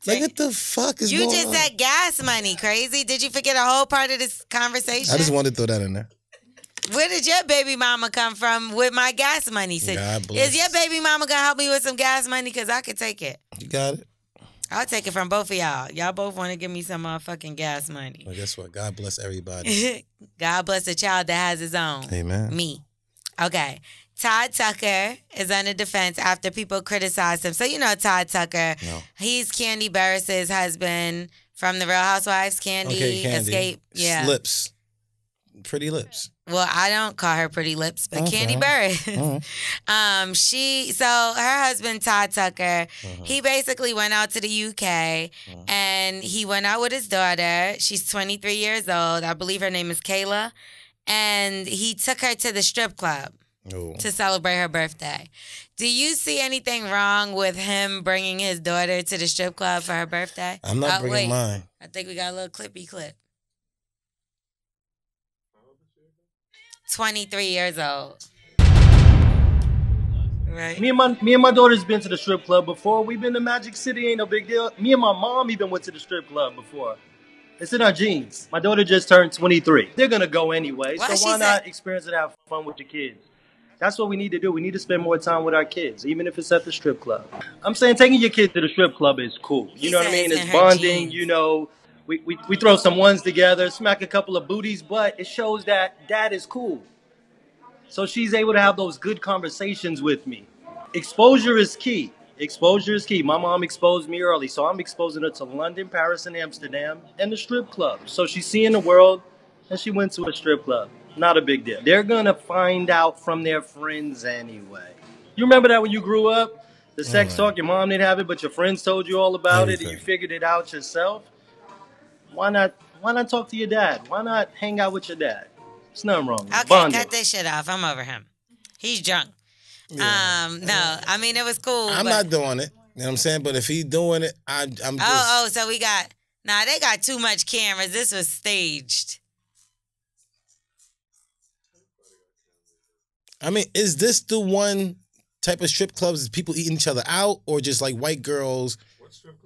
Like, what the fuck is going on? You just said gas money, crazy. Did you forget a whole part of this conversation? I just wanted to throw that in there. Where did your baby mama come from with my gas money? God bless. Is your baby mama going to help me with some gas money? Because I could take it. You got it? I'll take it from both of y'all. Y'all both want to give me some motherfucking gas money. Well, guess what? God bless everybody. God bless the child that has his own. Amen. Me. Okay. Todd Tucker is under defense after people criticized him. So you know Todd Tucker. No. He's Candy Burris' husband from The Real Housewives. Candy. Okay, Candy. Escape. Yeah. Lips. Pretty lips. Well, I don't call her pretty lips, but Okay. Candy Burris. Mm-hmm. So her husband, Todd Tucker, he basically went out to the UK and he went out with his daughter. She's 23 years old. I believe her name is Kayla. And he took her to the strip club to celebrate her birthday. Do you see anything wrong with him bringing his daughter to the strip club for her birthday? I'm not bringing mine. I think we got a little clippy clip. 23 years old. Right. Me and my daughter's been to the strip club before. We've been to Magic City, ain't no big deal. Me and my mom even went to the strip club before. It's in our genes. My daughter just turned 23. They're gonna go anyway, so why not experience it and have fun with your kids? That's what we need to do. We need to spend more time with our kids, even if it's at the strip club. I'm saying taking your kids to the strip club is cool. You know what I mean? It's bonding, you know. We throw some ones together, smack a couple of booties, but it shows that dad is cool. So she's able to have those good conversations with me. Exposure is key. Exposure is key. My mom exposed me early, so I'm exposing her to London, Paris, and Amsterdam, and the strip club. So she's seeing the world, and she went to a strip club. Not a big deal. They're going to find out from their friends anyway. You remember that when you grew up? The sex talk, your mom didn't have it, but your friends told you all about it, and you figured it out yourself? Why not talk to your dad? Why not hang out with your dad? There's nothing wrong with it. Okay, cut this shit off. I'm over him. He's drunk. Yeah. No, I mean, it was cool. I'm not doing it. You know what I'm saying? But if he's doing it, I'm just... so we got... Nah, they got too much cameras. This was staged. I mean, is this the one type of strip clubs? Is people eating each other out or just like white girls?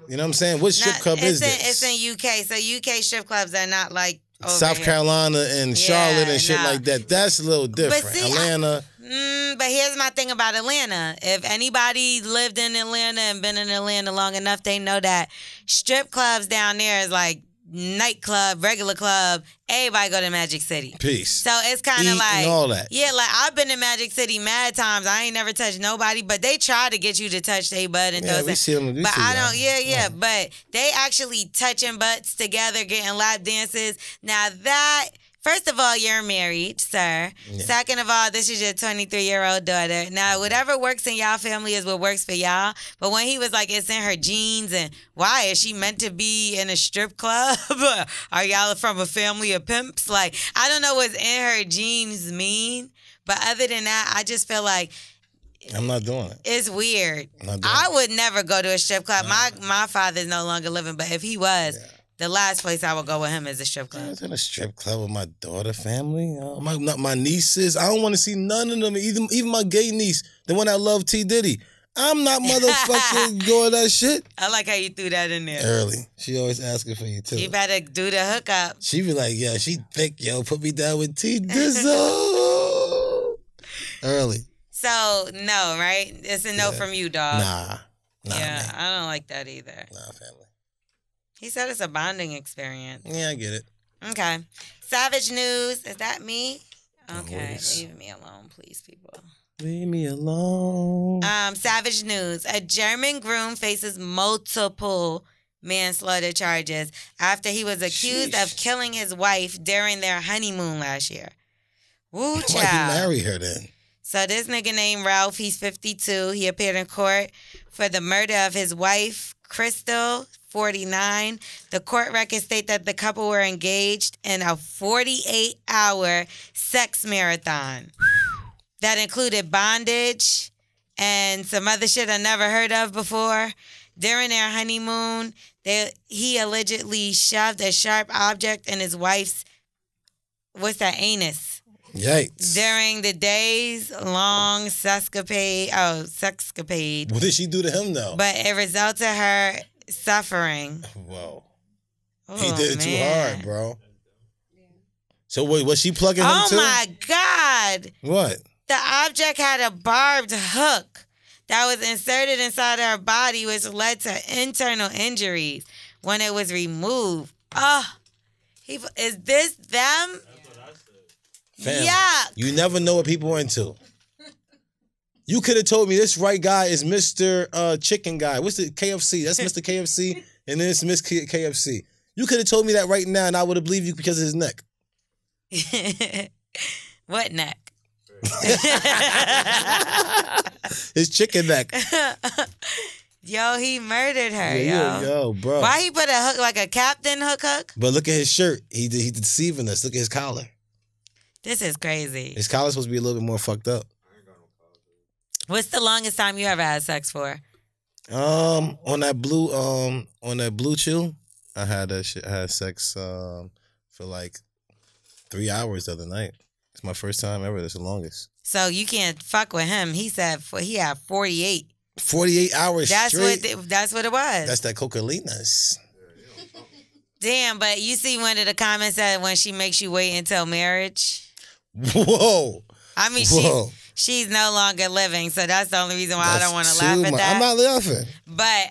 You know what I'm saying? What strip club is this? It's in UK. So UK strip clubs are not like over South here. Carolina and Charlotte and shit like that. That's a little different. But see, Atlanta. But here's my thing about Atlanta. If anybody lived in Atlanta and been in Atlanta long enough, they know that strip clubs down there is like nightclub, regular club. Everybody go to Magic City. Peace. So it's kind of Eat like and all that. Yeah, like I've been to Magic City mad times. I ain't never touched nobody, but they try to get you to touch their butt and those. We see them. But I don't. Yeah. But they actually touching butts together, getting lap dances. Now that. First of all, you're married, sir. Yeah. Second of all, this is your 23-year-old daughter. Now, whatever works in y'all family is what works for y'all. But when he was like, it's in her genes, and why? Is she meant to be in a strip club? Are y'all from a family of pimps? Like, I don't know what's in her genes mean. But other than that, I just feel like I'm not doing it. It's weird. I would never go to a strip club. My father's no longer living, but if he was... Yeah. The last place I would go with him is a strip club. I was in a strip club with my daughter family. My nieces. I don't want to see none of them. Even my gay niece, the one that loved T. Diddy. I'm not motherfucking going that shit. I like how you threw that in there. Early. She always asking for you, too. You better do the hookup. She be like, yo, she thick, yo. Put me down with T. Dizzle. Early. So, no, right? It's a no from you, dog. Nah, yeah, man. I don't like that either. Nah, family. He said it's a bonding experience. Yeah, I get it. Okay. Savage news. Is that me? Okay. Always. Leave me alone, please, people. Leave me alone. Savage news. A German groom faces multiple manslaughter charges after he was accused of killing his wife during their honeymoon last year. Woo, Why'd you child. marry her then? So this nigga named Ralph, he's 52. He appeared in court for the murder of his wife, Crystal, 49. The court records state that the couple were engaged in a 48-hour sex marathon that included bondage and some other shit I never heard of before. During their honeymoon, he allegedly shoved a sharp object in his wife's, anus. Yikes. During the days-long sexcapade. What did she do to him, though? But it resulted her suffering. Whoa. Oh, He did it too man. hard, bro. So wait, was she plugging him too? Oh, my God. What? The object had a barbed hook that was inserted inside her body, which led to internal injuries when it was removed. Oh, is this them? Fam, Yuck. you never know what people are into. You could have told me this right guy is Mr. Chicken Guy. What's the KFC? That's Mr. KFC, and then it's Miss KFC. You could have told me that right now, and I would have believed you because of his neck. What neck? His chicken neck. Yo, he murdered her, Yo, bro. Why he put a hook, like a captain hook? But look at his shirt. He deceiving us. Look at his collar. This is crazy. His collar's supposed to be a little bit more fucked up. What's the longest time you ever had sex for? On that blue chew, I had sex for like 3 hours the other night. It's my first time ever. That's the longest. So you can't fuck with him. He said he had 48. 48 hours That's straight. That's what it was. That's that cocalinas. Damn, but you see one of the comments said when she makes you wait until marriage. Whoa. I mean, she's no longer living, so that's the only reason why I don't want to That's laugh too at much. that. I'm not laughing. But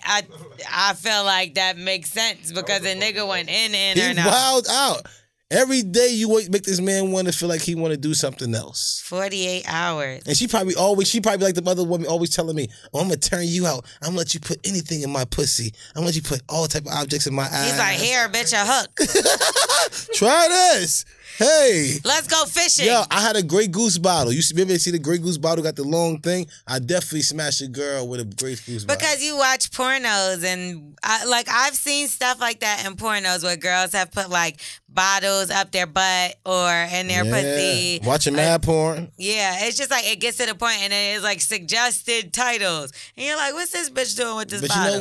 I feel like that makes sense because the nigga went in He or not. wild out. Every day you make this man want to feel like he want to do something else. 48 hours. And she probably like the other woman always telling me, oh, I'm going to turn you out. I'm going to let you put anything in my pussy. I'm going to let you put all type of objects in my ass. He's like, here, bitch, a hook. Try this. Hey. Let's go fishing. Yo, I had a Grey Goose bottle. You see the Grey Goose bottle got the long thing? I definitely smashed a girl with a Grey Goose bottle. Because you watch pornos and I've seen stuff like that in pornos where girls have put like bottles up their butt or in their pussy. Watching mad porn. Yeah, it's just like it gets to the point and it's like suggested titles. And you're like, what's this bitch doing with this But bottle? you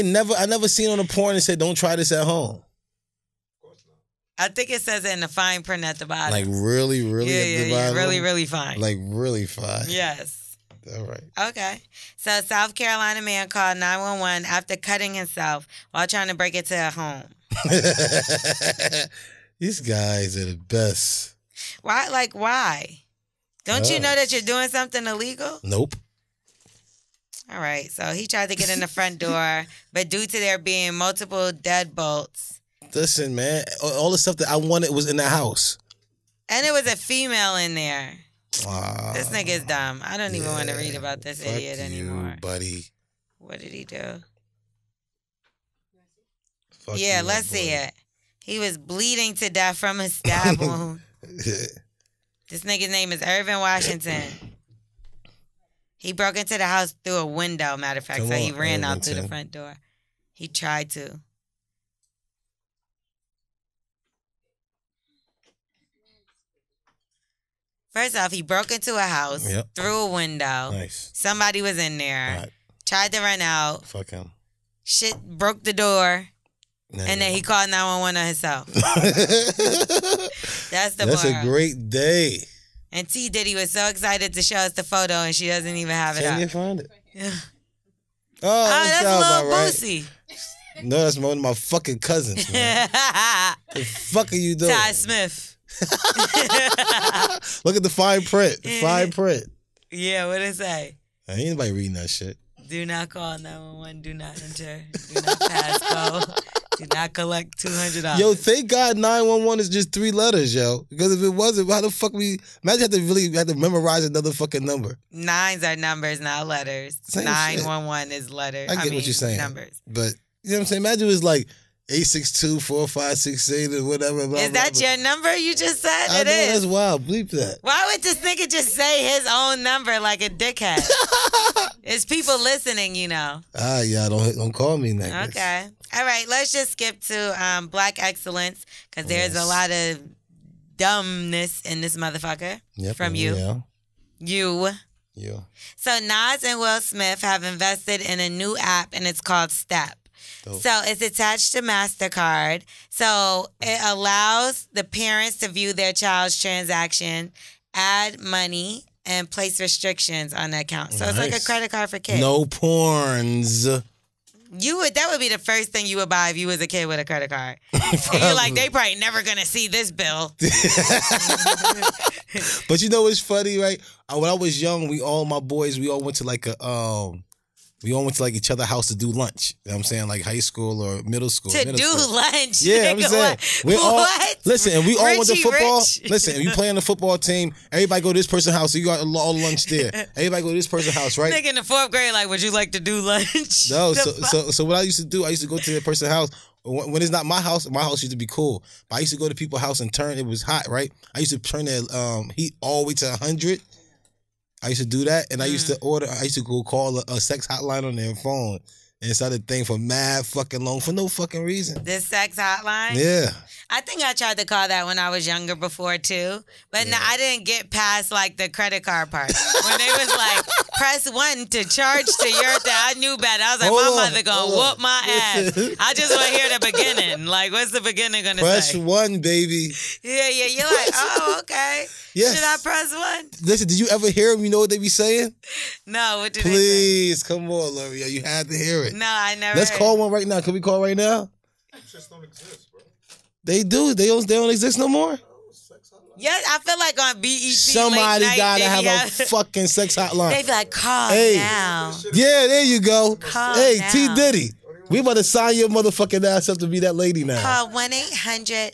know what? I never seen on a porn and said, don't try this at home. I think it says it in the fine print at the bottom. Like really, really at the bottom? Really, really fine. Like really fine. Yes. All right. Okay. So South Carolina man called 911 after cutting himself while trying to break into a home. These guys are the best. Why? Like, why? Don't you know that you're doing something illegal? Nope. All right. So he tried to get in the front door, but due to there being multiple deadbolts. Listen, man, all the stuff that I wanted was in the house. And it was a female in there. This nigga's dumb. I don't even want to read about this idiot anymore. Buddy. What did he do? Fuck let's see it. He was bleeding to death from a stab wound. This nigga's name is Irvin Washington. He broke into the house through a window, matter of fact. So he ran out through the front door. He tried to. First off, he broke into a house, through a window. Nice. Somebody was in there. Right. Tried to run out. Fuck him. Shit broke the door. And then he called 911 on himself. That's a great day. And T. Diddy was so excited to show us the photo, and she doesn't even have it up. Can't you find it? Yeah. Oh, that's Lil right. Boosie. No, that's one of my fucking cousins, man. The fuck are you doing? Ty Smith. Look at the fine print. The fine print. Yeah, what did it say? Ain't anybody reading that shit. Do not call 911. Do not enter. Do not pass go. Do not collect $200. Yo, thank God 911 is just 3 letters, yo. Because if it wasn't, how the fuck imagine had to memorize another fucking number. 9s are numbers, not letters. Same 911 is letters. I get what you're saying. Numbers. But you know what I'm saying? Imagine it was like 862-4568 or whatever. Blah, Is that your number you just said? I It know, is. that's wild. Bleep that. Why would this nigga just say his own number like a dickhead? It's people listening, you know. Yeah, don't call me next. Okay. All right, let's just skip to Black excellence because there's a lot of dumbness in this motherfucker from you. Yeah. You. So Nas and Will Smith have invested in a new app and it's called Step. Dope. So it's attached to MasterCard. So it allows the parents to view their child's transaction, add money, and place restrictions on the account. So it's like a credit card for kids. No porns. That would be the first thing you would buy if you was a kid with a credit card. And you're like, they probably never gonna see this bill. But you know what's funny, right? When I was young, we all went to like each other's house to do lunch. You know what I'm saying? Like high school or middle school. Lunch. Yeah, I'm saying. What? Listen, and we all went to football. Rich. Listen, if you play on the football team, everybody go to this person's house, so you got all lunch there. Everybody go to this person's house, right? Nigga in the 4th grade, like, would you like to do lunch? No, so what I used to do, I used to go to the person's house. When it's not my house used to be cool. But I used to go to people's house and it was hot, right? I used to turn the heat all the way to 100. I used to do that, and I used to go call a sex hotline on their phone and start a thing for mad fucking long for no fucking reason. This sex hotline? Yeah. I think I tried to call that when I was younger before too, but no, I didn't get past like the credit card part. When they was like, press 1 to charge to your thing, I knew better. I was like, my mother gonna whoop my ass. I just want to hear the beginning. Like, what's the beginning gonna Press say? 1, baby. Yeah. You're like, oh, okay. Yes. Should I press 1? Listen, did you ever hear them? You know what they be saying? No, what did they say? Please, come on, Loria. You had to hear it. No, I never. Let's call one right now. Can we call right now? Just don't exist, bro. They do. They don't exist no more. Yes, I feel like on BET Somebody late night, gotta they have a fucking sex hotline. They be like, call Hey. now. Yeah, there you go. Call Hey, now. T Diddy, we about to sign your motherfucking ass up to be that lady now. Call 1-800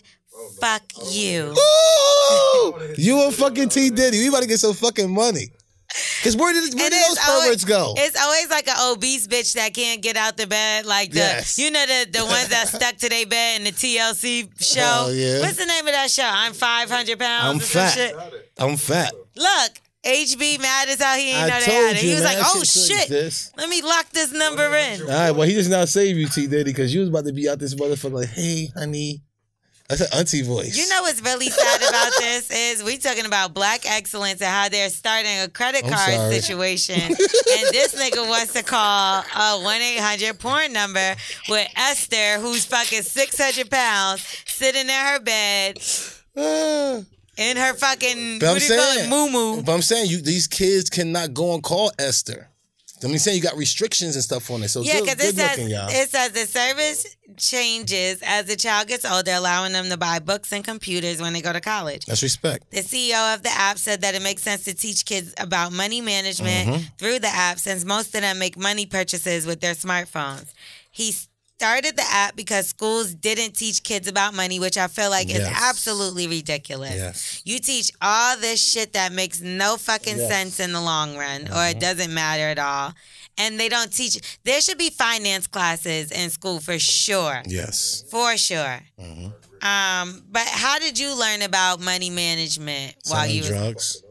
fuck you. Ooh, you and fucking T Diddy, we about to get some fucking money. Cause where did those perverts go? It's always like an obese bitch that can't get out the bed, like the the ones that stuck to their bed in the TLC show. Oh, yeah. What's the name of that show? I'm 500 pounds. I'm or some fat. shit. I'm fat. Look, HB mad as how he ain't I know they told had it. you, He was man, like, that oh shit shit, exists. let me lock this number in. All right, well he just now saved you, T Diddy, because you was about to be out this motherfucker like, hey, honey. That's an auntie voice. You know what's really sad about this is we talking about Black excellence and how they're starting a credit card situation. And this nigga wants to call a 1-800 porn number with Esther, who's fucking 600 pounds, sitting in her bed in her fucking, what do you call it, moo-moo. But I'm saying these kids cannot go and call Esther. I'm saying you got restrictions and stuff on it. So yeah, good looking, y'all. it says the service changes as the child gets older, allowing them to buy books and computers when they go to college. That's respect. The CEO of the app said that it makes sense to teach kids about money management through the app since most of them make money purchases with their smartphones. He started the app because schools didn't teach kids about money, which I feel like is absolutely ridiculous. Yes. You teach all this shit that makes no fucking sense in the long run, or it doesn't matter at all. And they don't teach. There should be finance classes in school for sure. Yes. For sure. But how did you learn about money management while you drugs?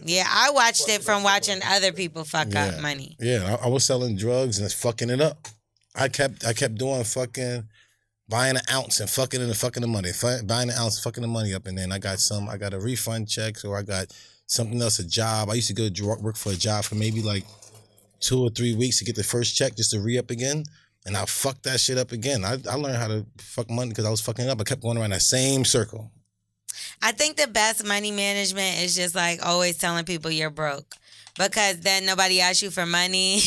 Yeah, I watched it from watching other people fuck up money. Yeah, I was selling drugs and fucking it up. I kept doing fucking buying an ounce and fucking the money. Buying an ounce, fucking the money up, and then I got a refund checks or I got something else, a job. I used to go work for a job for maybe like 2 or 3 weeks to get the first check just to re-up again. And I fucked that shit up again. I learned how to fuck money because I was fucking it up. I kept going around that same circle. I think the best money management is just like always telling people you're broke. because then nobody asks you for money.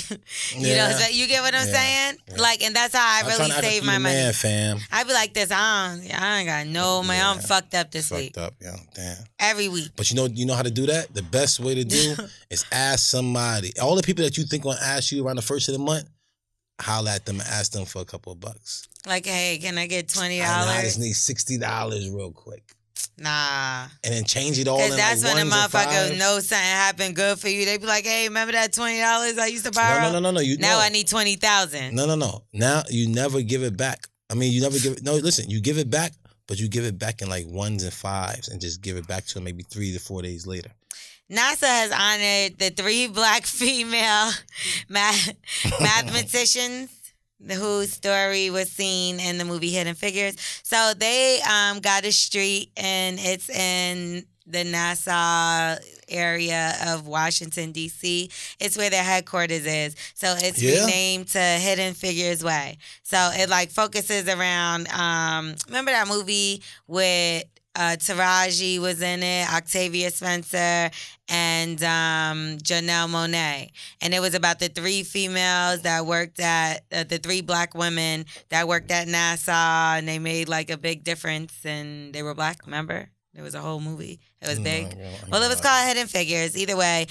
You know, so you get what I'm saying? Yeah. Like, and that's how I really save my money. Man, fam. I be like this. I ain't got no money. I'm fucked up this week. Fucked up, yeah. Damn. Every week. But you know how to do that? The best way to do is ask somebody. All the people that you think gonna ask you around the first of the month, holler at them and ask them for a couple of bucks. Like, hey, can I get $20? I just need $60 real quick. Nah. And then change it all in Because that's like when the ones and motherfucker fives. know something happened good for you. They be like, hey, remember that $20 I used to borrow? No. Now I need $20,000. No. Now you never give it back. I mean, you never give it. No, listen, you give it back, but you give it back in like ones and fives and just give it back to them maybe 3 to 4 days later. NASA has honored the 3 black female mathematicians whose story was seen in the movie Hidden Figures. So they got a street, and it's in the Nassau area of Washington, D.C. It's where their headquarters is. So it's renamed to Hidden Figures Way. So it like focuses around, remember that movie with Taraji was in it, Octavia Spencer, and Janelle Monáe. And it was about the 3 females that worked at, the 3 black women that worked at NASA, and they made like a big difference, and they were black, remember? There was a whole movie. It was big. Well, it was called Hidden Figures. Either way,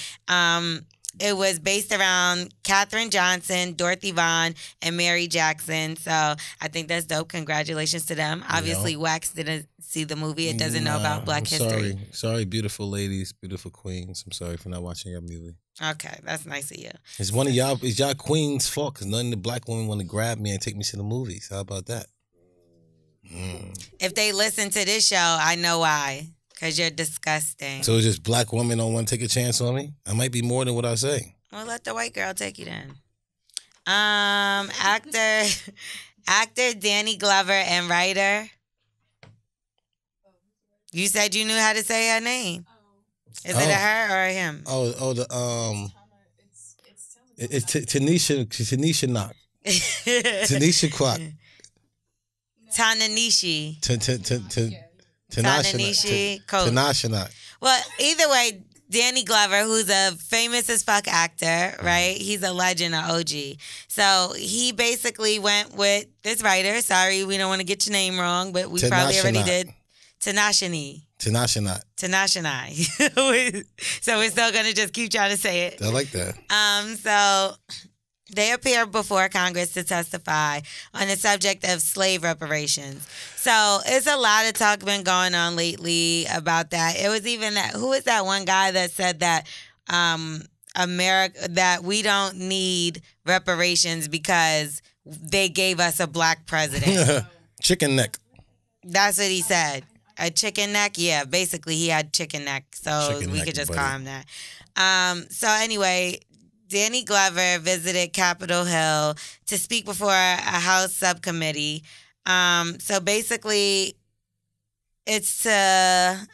it was based around Katherine Johnson, Dorothy Vaughan, and Mary Jackson. So I think that's dope. Congratulations to them. Obviously, Wax didn't see the movie. It doesn't know about Black history. Sorry, beautiful ladies, beautiful queens. I'm sorry for not watching your movie. Okay, that's nice of you. It's one of y'all. It's y'all queens' fault because none of the black women want to grab me and take me to the movies. How about that? If they listen to this show, I know why. Because you're disgusting. So it's just black women don't want to take a chance on me? I might be more than what I say. Well, let the white girl take you then. Actor Danny Glover and writer. You said you knew how to say her name. Is it a her or a him? It's Tanisha Knock. Tanisha Kwok. Ta-Nehisi. Ta-Nehisi Coates. Tanisha Knock. Well, either way, Danny Glover, who's a famous as fuck actor, right? He's a legend, an OG. So he basically went with this writer. Sorry, we don't want to get your name wrong, but we probably already did. Tinashe. So we're still going to just keep trying to say it. I like that. So they appeared before Congress to testify on the subject of slave reparations. So it's a lot of talk been going on lately about that. It was even that, who was that one guy that said that that we don't need reparations because they gave us a black president. Chicken neck. That's what he said. A chicken neck? Yeah, basically he had chicken neck. So we could just call him that. So anyway, Danny Glover visited Capitol Hill to speak before a House subcommittee. So basically, it's to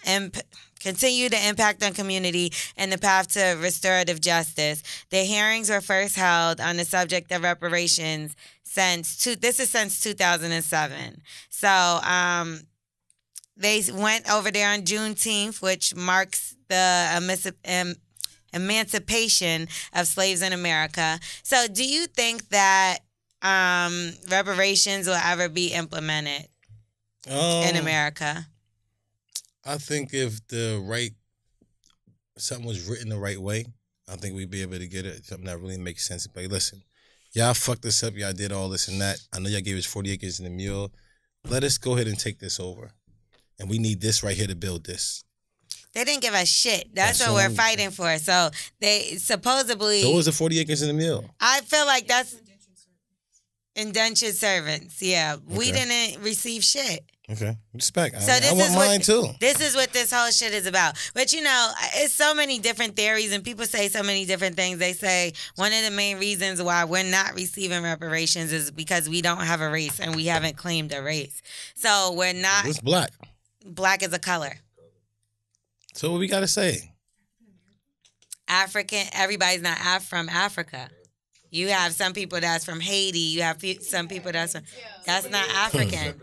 continue the impact on community and the path to restorative justice. The hearings were first held on the subject of reparations since 2007. So they went over there on Juneteenth, which marks the emancipation of slaves in America. So do you think that reparations will ever be implemented in America? I think if something was written the right way, I think we'd be able to get it. Something that really makes sense. But listen, y'all fucked this up. Y'all did all this and that. I know y'all gave us 40 acres and a mule. Let us go ahead and take this over. And we need this right here to build this. They didn't give us shit. That's what we're fighting for. So they supposedly... So what was the 40 acres and a mule? I feel like that's indentured servants. Yeah. Okay. We didn't receive shit. Okay. Respect. So I want mine too. This is what this whole shit is about. But you know, it's so many different theories and people say so many different things. They say one of the main reasons why we're not receiving reparations is because we don't have a race and we haven't claimed a race. So we're not... What's black? Black is a color. So what we got to say? African, everybody's not from Africa. You have some people that's from Haiti. You have some people that's not African.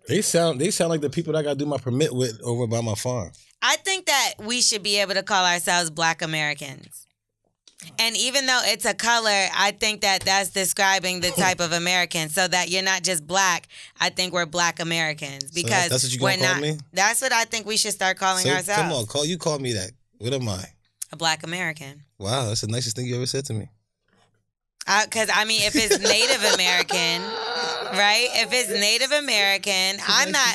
They sound like the people that I got to do my permit with over by my farm. I think that we should be able to call ourselves Black Americans. And even though it's a color, I think that that's describing the type of American. So that you're not just black. I think we're black Americans because that's what you we're gonna call not. me? That's what I think we should start calling ourselves. Come on, call me that. What am I? A black American. Wow, that's the nicest thing you ever said to me. Because I mean, if it's Native American, right? If it's Native American,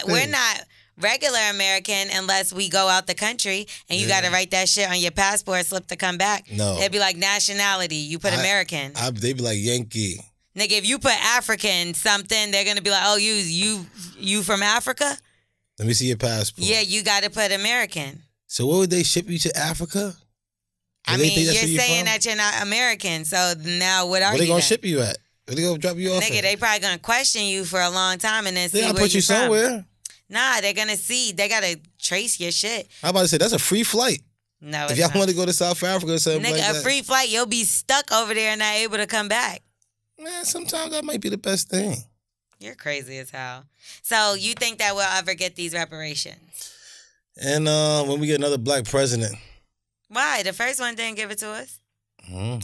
we're not regular American unless we go out the country and you got to write that shit on your passport slip to come back. No. It'd be like nationality. You put American. They'd be like Yankee. Nigga, if you put African something, they're going to be like, oh, you from Africa? Let me see your passport. Yeah, you got to put American. So what would they ship you to Africa? I mean, you're saying that you're not American, so now what are you? Where they going to ship you at? Where they going to drop you off Nigga, at? they probably going to question you for a long time and then see where you're from. They'll put you somewhere. Nah, they're gonna see. They gotta trace your shit. I'm about to say that's a free flight. No, if y'all want to go to South Africa or something nigga, like that, a free flight, you'll be stuck over there and not able to come back. Man, sometimes that might be the best thing. You're crazy as hell. So you think that we'll ever get these reparations? And when we get another black president. Why? The first one didn't give it to us.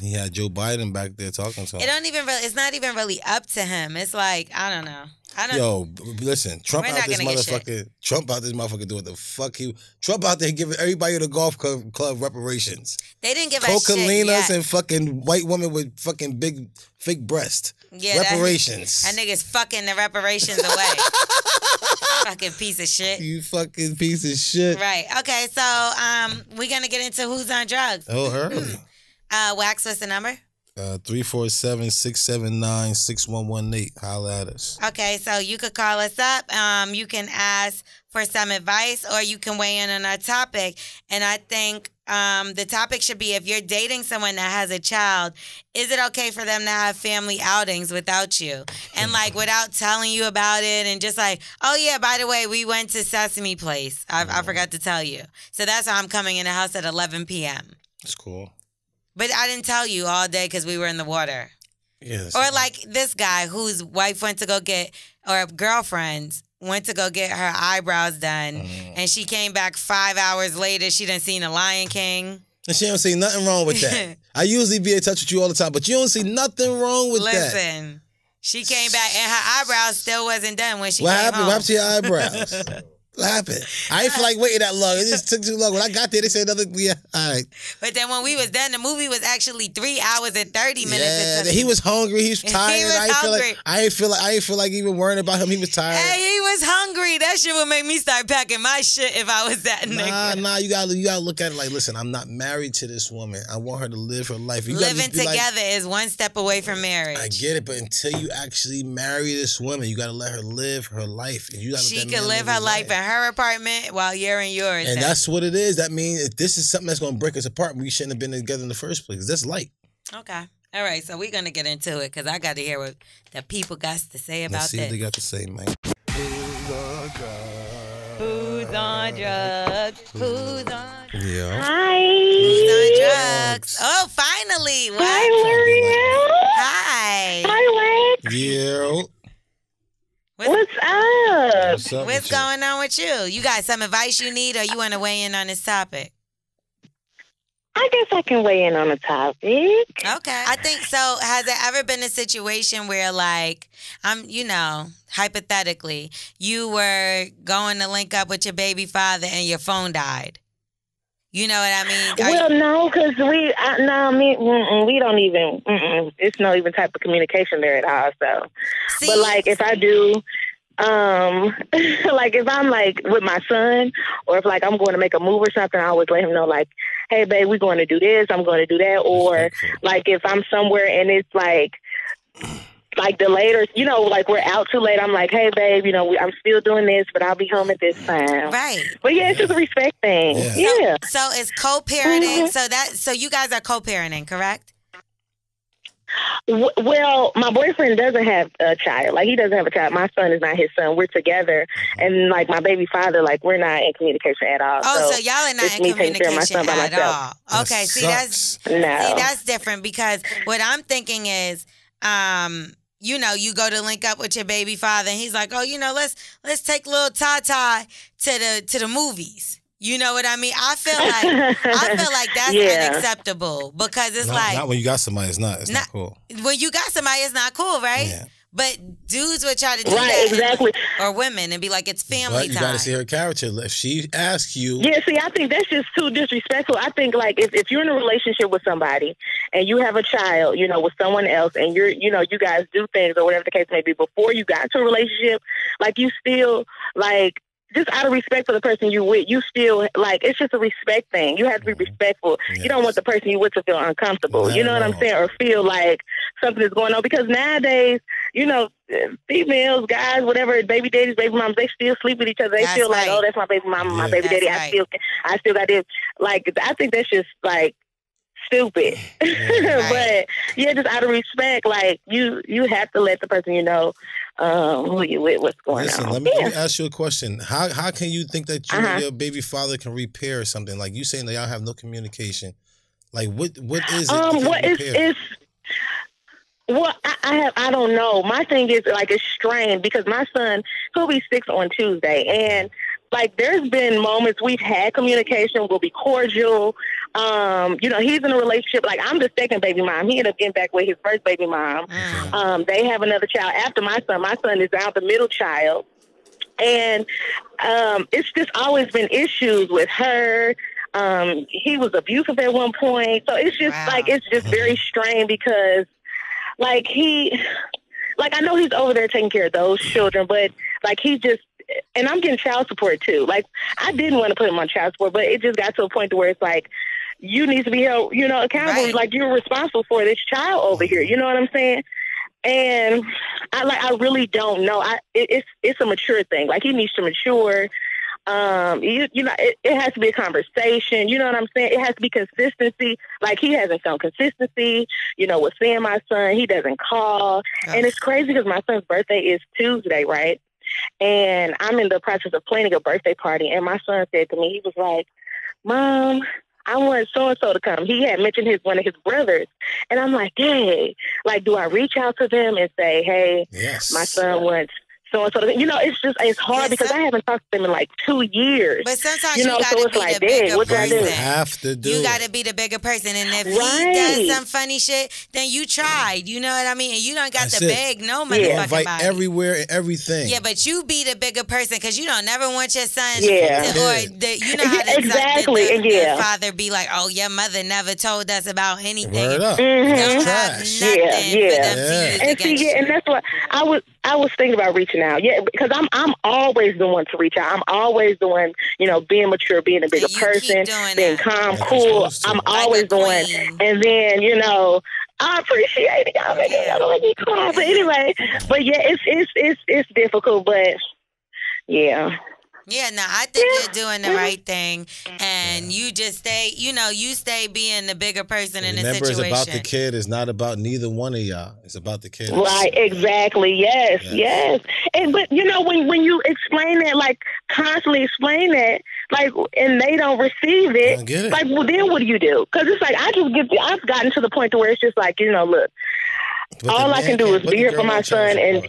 He had Joe Biden back there talking to him. It's not even really up to him. It's like, I don't know. Yo, listen, Trump out this motherfucker doing the fuck Trump out there giving everybody in the golf club reparations. They didn't give us shit Cocalinas yet. and fucking white women with fucking big fake breast. Yeah, reparations. That nigga's fucking the reparations away. Fucking piece of shit. You fucking piece of shit. Right. Okay, so we're gonna get into who's on drugs. Oh, early. Wax, what's the number? 347-679-6118. Holla at us. Okay, so you could call us up. You can ask for some advice or you can weigh in on our topic. And I think the topic should be, if you're dating someone that has a child, is it okay for them to have family outings without you? And like without telling you about it and just like, oh yeah, by the way, we went to Sesame Place. I forgot to tell you. So that's why I'm coming in the house at 11 p.m. That's cool. But I didn't tell you all day because we were in the water. Yes. Or like this guy whose wife went to go get, or girlfriend went to go get her eyebrows done, and she came back 5 hours later. She done seen The Lion King. And she don't see nothing wrong with that. I usually be in touch with you all the time, but you don't see nothing wrong with that. Listen, she came back and her eyebrows still wasn't done when she came happened? home. What happened to your eyebrows? What happened? I ain't feel like waiting that long. It just took too long. When I got there, they said another. Yeah, all right. But then when we was done, the movie was actually 3 hours and 30 minutes. Yeah, he was hungry. He was tired. He was hungry. I ain't feel like even worrying about him. He was tired. Hey, he was hungry. That shit would make me start packing my shit if I was that nigga. Nah, you gotta look at it like, listen, I'm not married to this woman. I want her to live her life. Living together is one step away from marriage. I get it, but until you actually marry this woman, you gotta let her live her life. And you gotta she can live her life in her apartment while you're in yours. And that's what it is. That means if this is something that's gonna break us apart, we shouldn't have been together in the first place. That's light. Okay. All right, so we're gonna get into it because I got to hear what the people got to say about Let's see this. what they got to say, man. Who's on drugs? Who's on? Yeah. Hi. Who's on drugs? Oh, finally! What? Hi, L'Oreal. Hi. Hi, Lex. Yeah. What's up? What's going on with you? You got some advice you need, or you want to weigh in on this topic? I guess I can weigh in on the topic. Okay. I think so. Has there ever been a situation where, like, hypothetically, you were going to link up with your baby father and your phone died? You know what I mean? Well, no, because we don't even, it's no even type of communication there at all. So, See? But like if I do, like if I'm like with my son, or if like I'm going to make a move or something, I always let him know like, hey, babe, we're going to do this, I'm going to do that. Or like if I'm somewhere and it's like delayed or, like we're out too late, I'm like, hey, babe, I'm still doing this, but I'll be home at this time. Right. But yeah, it's just a respect thing. Yeah. So it's co-parenting. So you guys are co-parenting, correct? Well, my boyfriend doesn't have a child. Like, he doesn't have a child. My son is not his son. We're together. And, like, my baby father, like, we're not in communication at all. Oh, so y'all are not in communication at all. Okay, that's different because what I'm thinking is, you go to link up with your baby father and he's like, oh, let's take little Tata to the movies. You know what I mean? I feel like that's unacceptable because it's not when you got somebody. It's not cool. When you got somebody, it's not cool, right? Yeah. But dudes would try to do that, exactly, or women, and be like, "It's family time." You got to see her character. If she asks you, see, I think that's just too disrespectful. I think like if you're in a relationship with somebody and you have a child, with someone else, and you guys do things or whatever the case may be before you got to a relationship, like you still like. Just out of respect for the person you with, you still like it's just a respect thing. You have to be respectful. Yes. You don't want the person you with to feel uncomfortable. You know what I'm saying, or feel like something is going on. Because nowadays, females, guys, whatever, baby daddies, baby moms, they still sleep with each other. They feel like, oh, that's my baby mama, my baby daddy. Right. I still got this. Like, I think that's just like stupid. But just out of respect, like you have to let the person who you with, what's going on. Let me ask you a question. How can you think that you and your baby father can repair something? Like you saying that y'all have no communication. Like what is it? I don't know. My thing is like it's strained because my son, he'll be 6 on Tuesday, and like there's been moments we've had communication, we'll be cordial. He's in a relationship. Like I'm the second baby mom. He ended up getting back with his first baby mom. They have another child after my son. My son is now the middle child, and it's just always been issues with her. He was abusive at one point, so it's just it's just very strained because like I know he's over there taking care of those children, but like he just. And I'm getting child support too. Like I didn't want to put him on child support, but it just got to a point to where it's like you need to be held, accountable. Right. Like you're responsible for this child over here. You know what I'm saying? And I really don't know. It's a mature thing. Like he needs to mature. It has to be a conversation. You know what I'm saying? It has to be consistency. Like he hasn't shown consistency. With seeing my son, he doesn't call, and it's crazy because my son's birthday is Tuesday, right? And I'm in the process of planning a birthday party. And my son said to me, he was like, Mom, I want so-and-so to come. He had mentioned one of his brothers. And I'm like, hey, like, do I reach out to them and say, hey, my son wants so-and-so to come? It's hard because I haven't talked to them in like 2 years. But sometimes you gotta be the bigger person. You have to do You gotta be the bigger person. And if he does some funny shit, then you tried. You know what I mean? And you don't got to beg no motherfucking body. Everywhere and everything. Yeah, but you be the bigger person because you don't never want your son how the father be like, oh, your mother never told us about anything. Word up. Don't have nothing for them to use against you. And that's what I was thinking about reaching out. Yeah, because I'm always the one to reach out. I'm always the one, being mature, being a bigger person, being calm, cool. I'm always the one. And then, I appreciate it. Y'all make me cry. But anyway, it's difficult, but yeah. Yeah, no, I think you're doing the right thing, and you just stay, you stay being the bigger person in the situation. Remember, it's about the kid. It's not about neither one of y'all. It's about the kid. Right, exactly. Yes. And but when you explain that, like constantly explain that, like, and they don't receive it, like, well, then what do you do? Because it's like I've gotten to the point to where it's just like, look, all I can do is be here for my son and.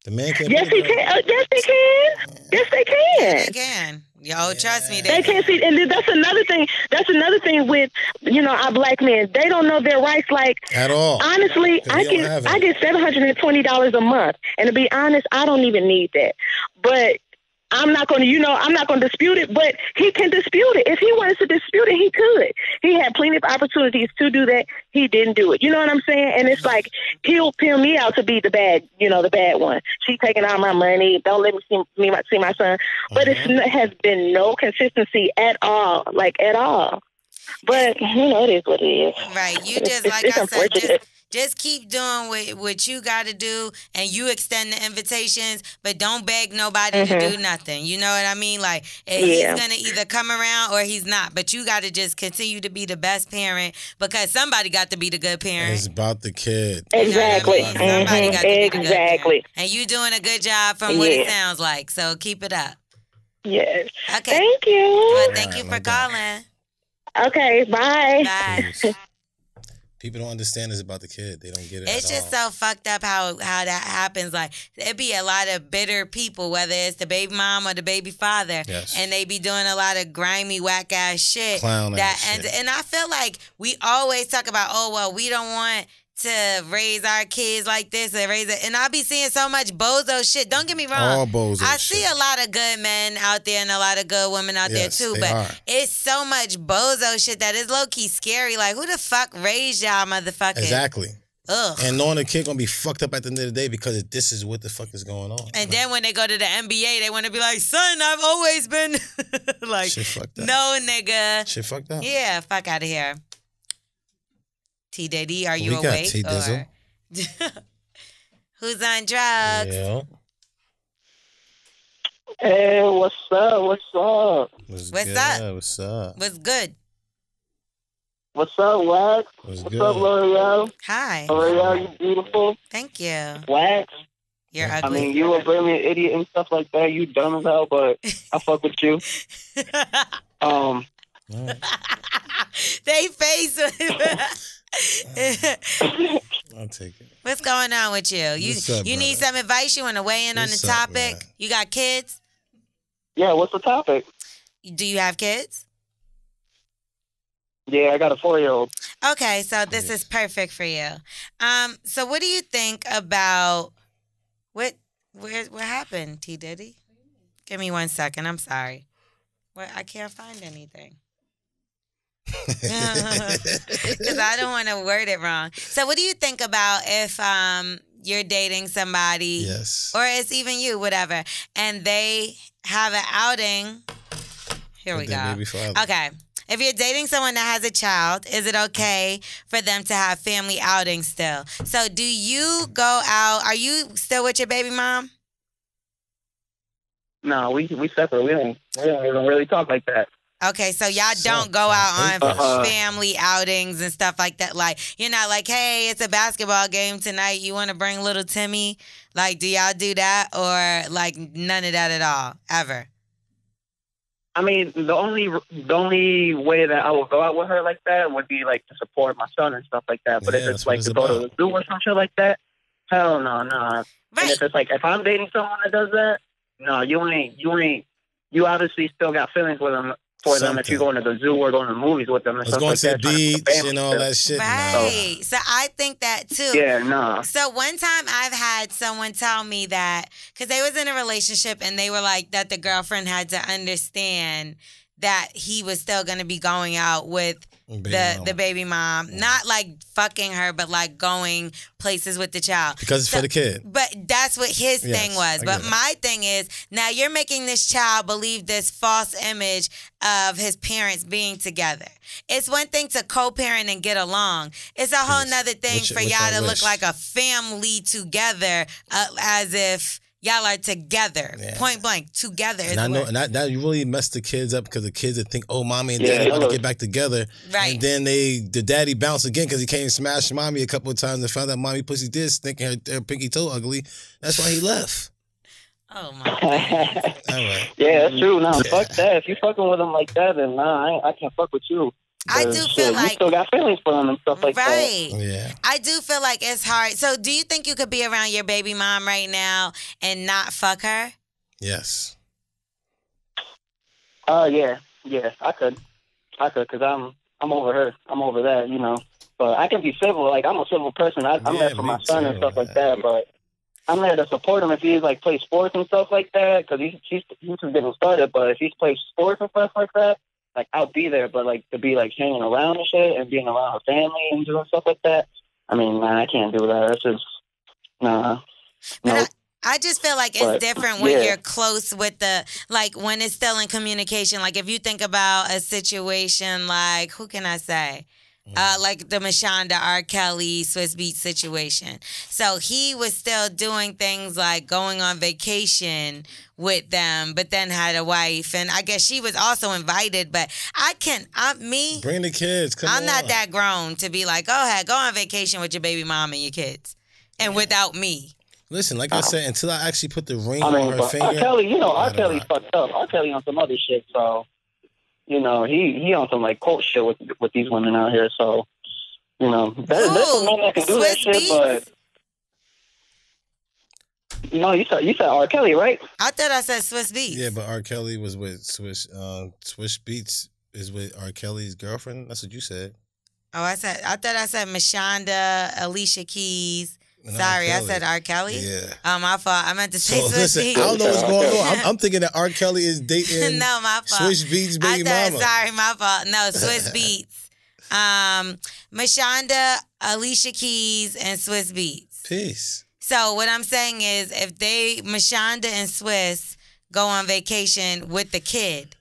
The man can't. Yes, he can. Yes, they can. Yes, they can. They can. Yo, trust me. They can't see, and that's another thing. That's another thing with our black men. They don't know their rights, like at all. Honestly, I get $720 a month, and to be honest, I don't even need that. But I'm not going to dispute it, but he can dispute it. If he wanted to dispute it, he could. He had plenty of opportunities to do that. He didn't do it. You know what I'm saying? And it's like, he'll peel me out to be the bad one. She taking all my money. Don't let me see my son. But it has been no consistency at all, like at all. But, it is what it is. Right. You just, like I said, just keep doing what you got to do, and you extend the invitations, but don't beg nobody to do nothing. You know what I mean? Like, he's going to either come around or he's not, but you got to just continue to be the best parent because somebody got to be the good parent. It's about the kid. Exactly. You know what I mean? Somebody got to be the good parent. And you doing a good job from what it sounds like, so keep it up. Yes. Okay. Thank you. Well, thank you for calling. Okay, bye. Bye. People don't understand this about the kid. They don't get it. It's just so fucked up how that happens. Like, it be a lot of bitter people, whether it's the baby mom or the baby father, and they be doing a lot of grimy, whack ass shit. Clown ass shit. And I feel like we always talk about, oh well, we don't want to raise our kids like this and raise it. And I be seeing so much bozo shit. Don't get me wrong. All bozo I shit. see a lot of good men out there and a lot of good women out there too. But it's so much bozo shit that is low key scary. Like, who the fuck raised y'all motherfuckers? Exactly. Ugh. And knowing the kid gonna be fucked up at the end of the day because this is what the fuck is going on. And then when they go to the NBA, they want to be like, son, I've always been like, shit fucked up. No, nigga. Shit fucked up. Yeah, fuck out of here. T Diddy, are you we awake? Got T Dizzle. Who's on drugs? Yeah. Hey, what's up? What's up? What's good? up? What's up? What's good? What's up, Wax? What's good? up, L'Oreal? Hi. L'Oreal, you beautiful. Thank you. Wax? You're ugly. I mean, you a brilliant idiot and stuff like that. You dumb as hell, but I fuck with you. They face. I'll take it. What's going on with you? You need some advice? You want to weigh in on the topic? You got kids? Yeah, what's the topic? Do you have kids? Yeah, I got a 4-year-old. Okay, so this is perfect for you. So what do you think about what happened, T Diddy? Give me 1 second. I'm sorry. I can't find anything. Because I don't want to word it wrong. So what do you think about if you're dating somebody, or it's even you, whatever, and they have an outing? Here we go. Okay. If you're dating someone that has a child, is it okay for them to have family outings still? So do you go out? Are you still with your baby mom? No, we separate. We don't even really talk like that. Okay, so y'all don't go out on family outings and stuff like that. Like, you're not like, hey, it's a basketball game tonight. You want to bring little Timmy? Like, do y'all do that, or like none of that at all, ever? I mean, the only way that I would go out with her like that would be like to support my son and stuff like that. But if it's like to go to the zoo or some shit like that, hell no, no. Right. And if it's like, if I'm dating someone that does that, no, you obviously still got feelings with them. For them, if you're going to the zoo or going to the movies with them and stuff like that. Going to the beach and all that shit. Right. So I think that too. Yeah, no. So one time I've had someone tell me that, because they was in a relationship and they were like that the girlfriend had to understand that he was still going to be going out with the baby mom. Yeah. Not like fucking her, but like going places with the child. Because it's for the kid. But that's what his thing was. But my thing is, now you're making this child believe this false image of his parents being together. It's one thing to co-parent and get along. It's a whole nother thing for y'all to look like a family together, as if y'all are together, point blank, together. And I know, and that you really messed the kids up, because the kids would think, oh, mommy and daddy want to get back together. Right. And then the daddy bounced again because he came and smashed mommy a couple of times and found out mommy pussy this, thinking her pinky toe ugly. That's why he left. Oh, my God. All right. Yeah, that's true. No, fuck that. If you fucking with him like that, then nah, I can't fuck with you. I do feel like you still got feelings for them and stuff like that. Right. Yeah. I do feel like it's hard. So do you think you could be around your baby mom right now and not fuck her? Yes. Yeah, I could, because I'm over her. I'm over that, you know. But I can be civil. Like, I'm a civil person. I'm there for my son and stuff like that. But I'm there to support him if he like plays sports and stuff like that, because he's just getting started. But if he's plays sports and stuff like that, like, I'll be there. But like to be like hanging around and shit and being around her family and doing stuff like that, I mean, man, I can't do that. That's just no. I just feel like it's different when you're close with like when it's still in communication. Like if you think about a situation like, who can I say? Like the Mashonda R. Kelly Swiss Beats situation. So he was still doing things like going on vacation with them, but then had a wife, and I guess she was also invited. But bring the kids. I'm not that grown to be like, go ahead, go on vacation with your baby mom and your kids, and without me. Listen, like I said, until I actually put the ring on her finger. R. Kelly, R. Kelly's fucked up. R. Kelly on some other shit, so. He on some like cult shit with these women out here. So, You know, there's some men that can do that shit, but no, you said R. Kelly, right? I thought I said Swiss Beats. Yeah, but R. Kelly was with Swiss Beats is with R. Kelly's girlfriend. That's what you said. Oh, I thought I said Mashonda, Alicia Keys. Sorry, I said R. Kelly. Yeah. My fault. I meant to say Swiss listen, Beats. I don't know what's going on. I'm thinking that R. Kelly is dating no, my fault. Swiss Beats baby mama. Sorry, my fault. No, Swiss Beats. Mashonda, Alicia Keys, and Swiss Beats. Peace. So what I'm saying is, if Mashonda and Swiss go on vacation with the kid,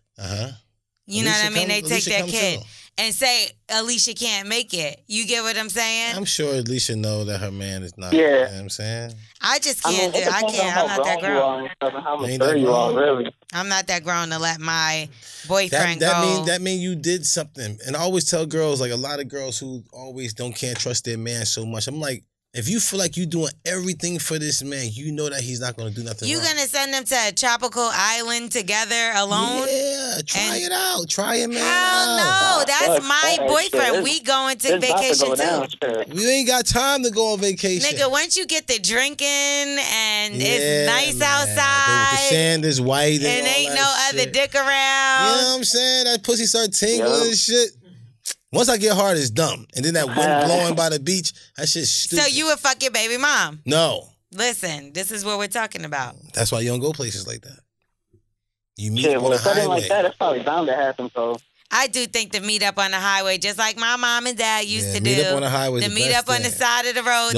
you know what I mean? They take their kid and say Alicia can't make it. You get what I'm saying? I'm sure Alicia know that her man is not. Yeah. You know what I'm saying? I just can't do it. I can't. I'm not that grown. How mature you are, really. I'm not that grown to let my boyfriend that go. That mean you did something. And I always tell girls, like a lot of girls who always can't trust their man so much. I'm like, if you feel like you're doing everything for this man, you know that he's not going to do nothing You wrong. gonna send them to a tropical island together alone? Yeah, try it out. Try it, man. Hell no, that's my boyfriend. We going to vacation too. We ain't got time to go on vacation. Nigga, once you get the drinking and it's nice outside, the sand is white and all ain't that no shit. other dick around. You know what I'm saying? That pussy start tingling and shit. Once I get hard, it's dumb. And then that wind blowing by the beach, that shit's stupid. So you would fuck your baby mom? No. Listen, this is what we're talking about. That's why you don't go places like that. You meet Yeah, on the highway. like that, it's probably bound to happen, so. I do think the meet up on the highway, just like my mom and dad used to do. Meet up on the highway. The meet up on the side of the road.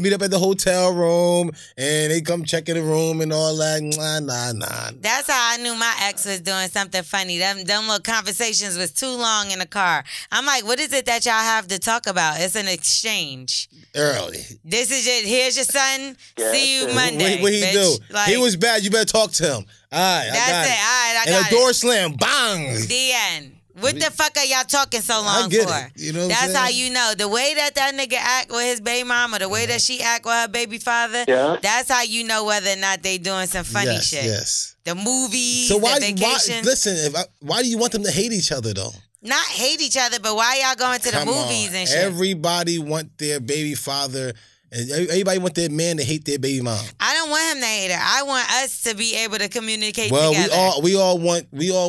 Meet up at the hotel room and they come check in the room and all that. Nah. That's how I knew my ex was doing something funny. Them little conversations was too long in the car. I'm like, what is it that y'all have to talk about? It's an exchange. Early. This is it. Here's your son. See you Monday. What he bitch. do? Like, He was bad. You better talk to him. All right, That's I got it. it. All right, I and got a door slam. Bang. The end. What the fuck are y'all talking so long I get for? it. You know what I'm That's saying? how you know. The way that nigga act with his baby mama, the way that she act with her baby father, Yeah. that's how you know whether or not they doing some funny shit. Yes. The movies, So the why vacations. listen, why do you want them to hate each other though? Not hate each other, but why y'all going to the Come movies on. and shit? Everybody want their baby father and everybody want their man to hate their baby mom. I don't want him to hate her. I want us to be able to communicate Well, together. we all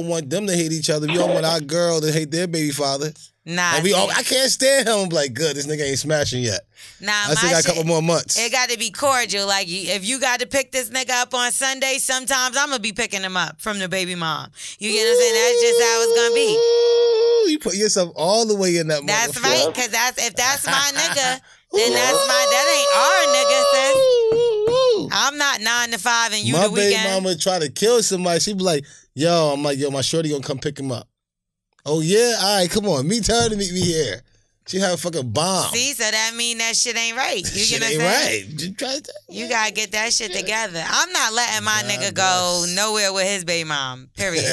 want them to hate each other. We all want our girl to hate their baby father. Nah, And I can't stand him. I'm like, good, this nigga ain't smashing yet. Nah, I still got a couple more months. It got to be cordial. Like, if you got to pick this nigga up on Sunday, sometimes I'm going to be picking him up from the baby mom. You get what I'm saying? That's just how it's going to be. Ooh, you put yourself all the way in that That's motherfucker. right, because if that's my nigga, then that ain't our nigga, sis. I'm not 9 to 5 and you my the weekend. baby mama try to kill somebody. She be like, I'm like, my shorty gonna come pick him up. Oh yeah? All right, come on. Tell her to meet me here. She have a fucking bomb. See, so that mean that shit ain't right. You shit get what I'm ain't saying? right. Just try to, You gotta get that shit together. I'm not letting my nigga go nowhere with his baby mom. Period.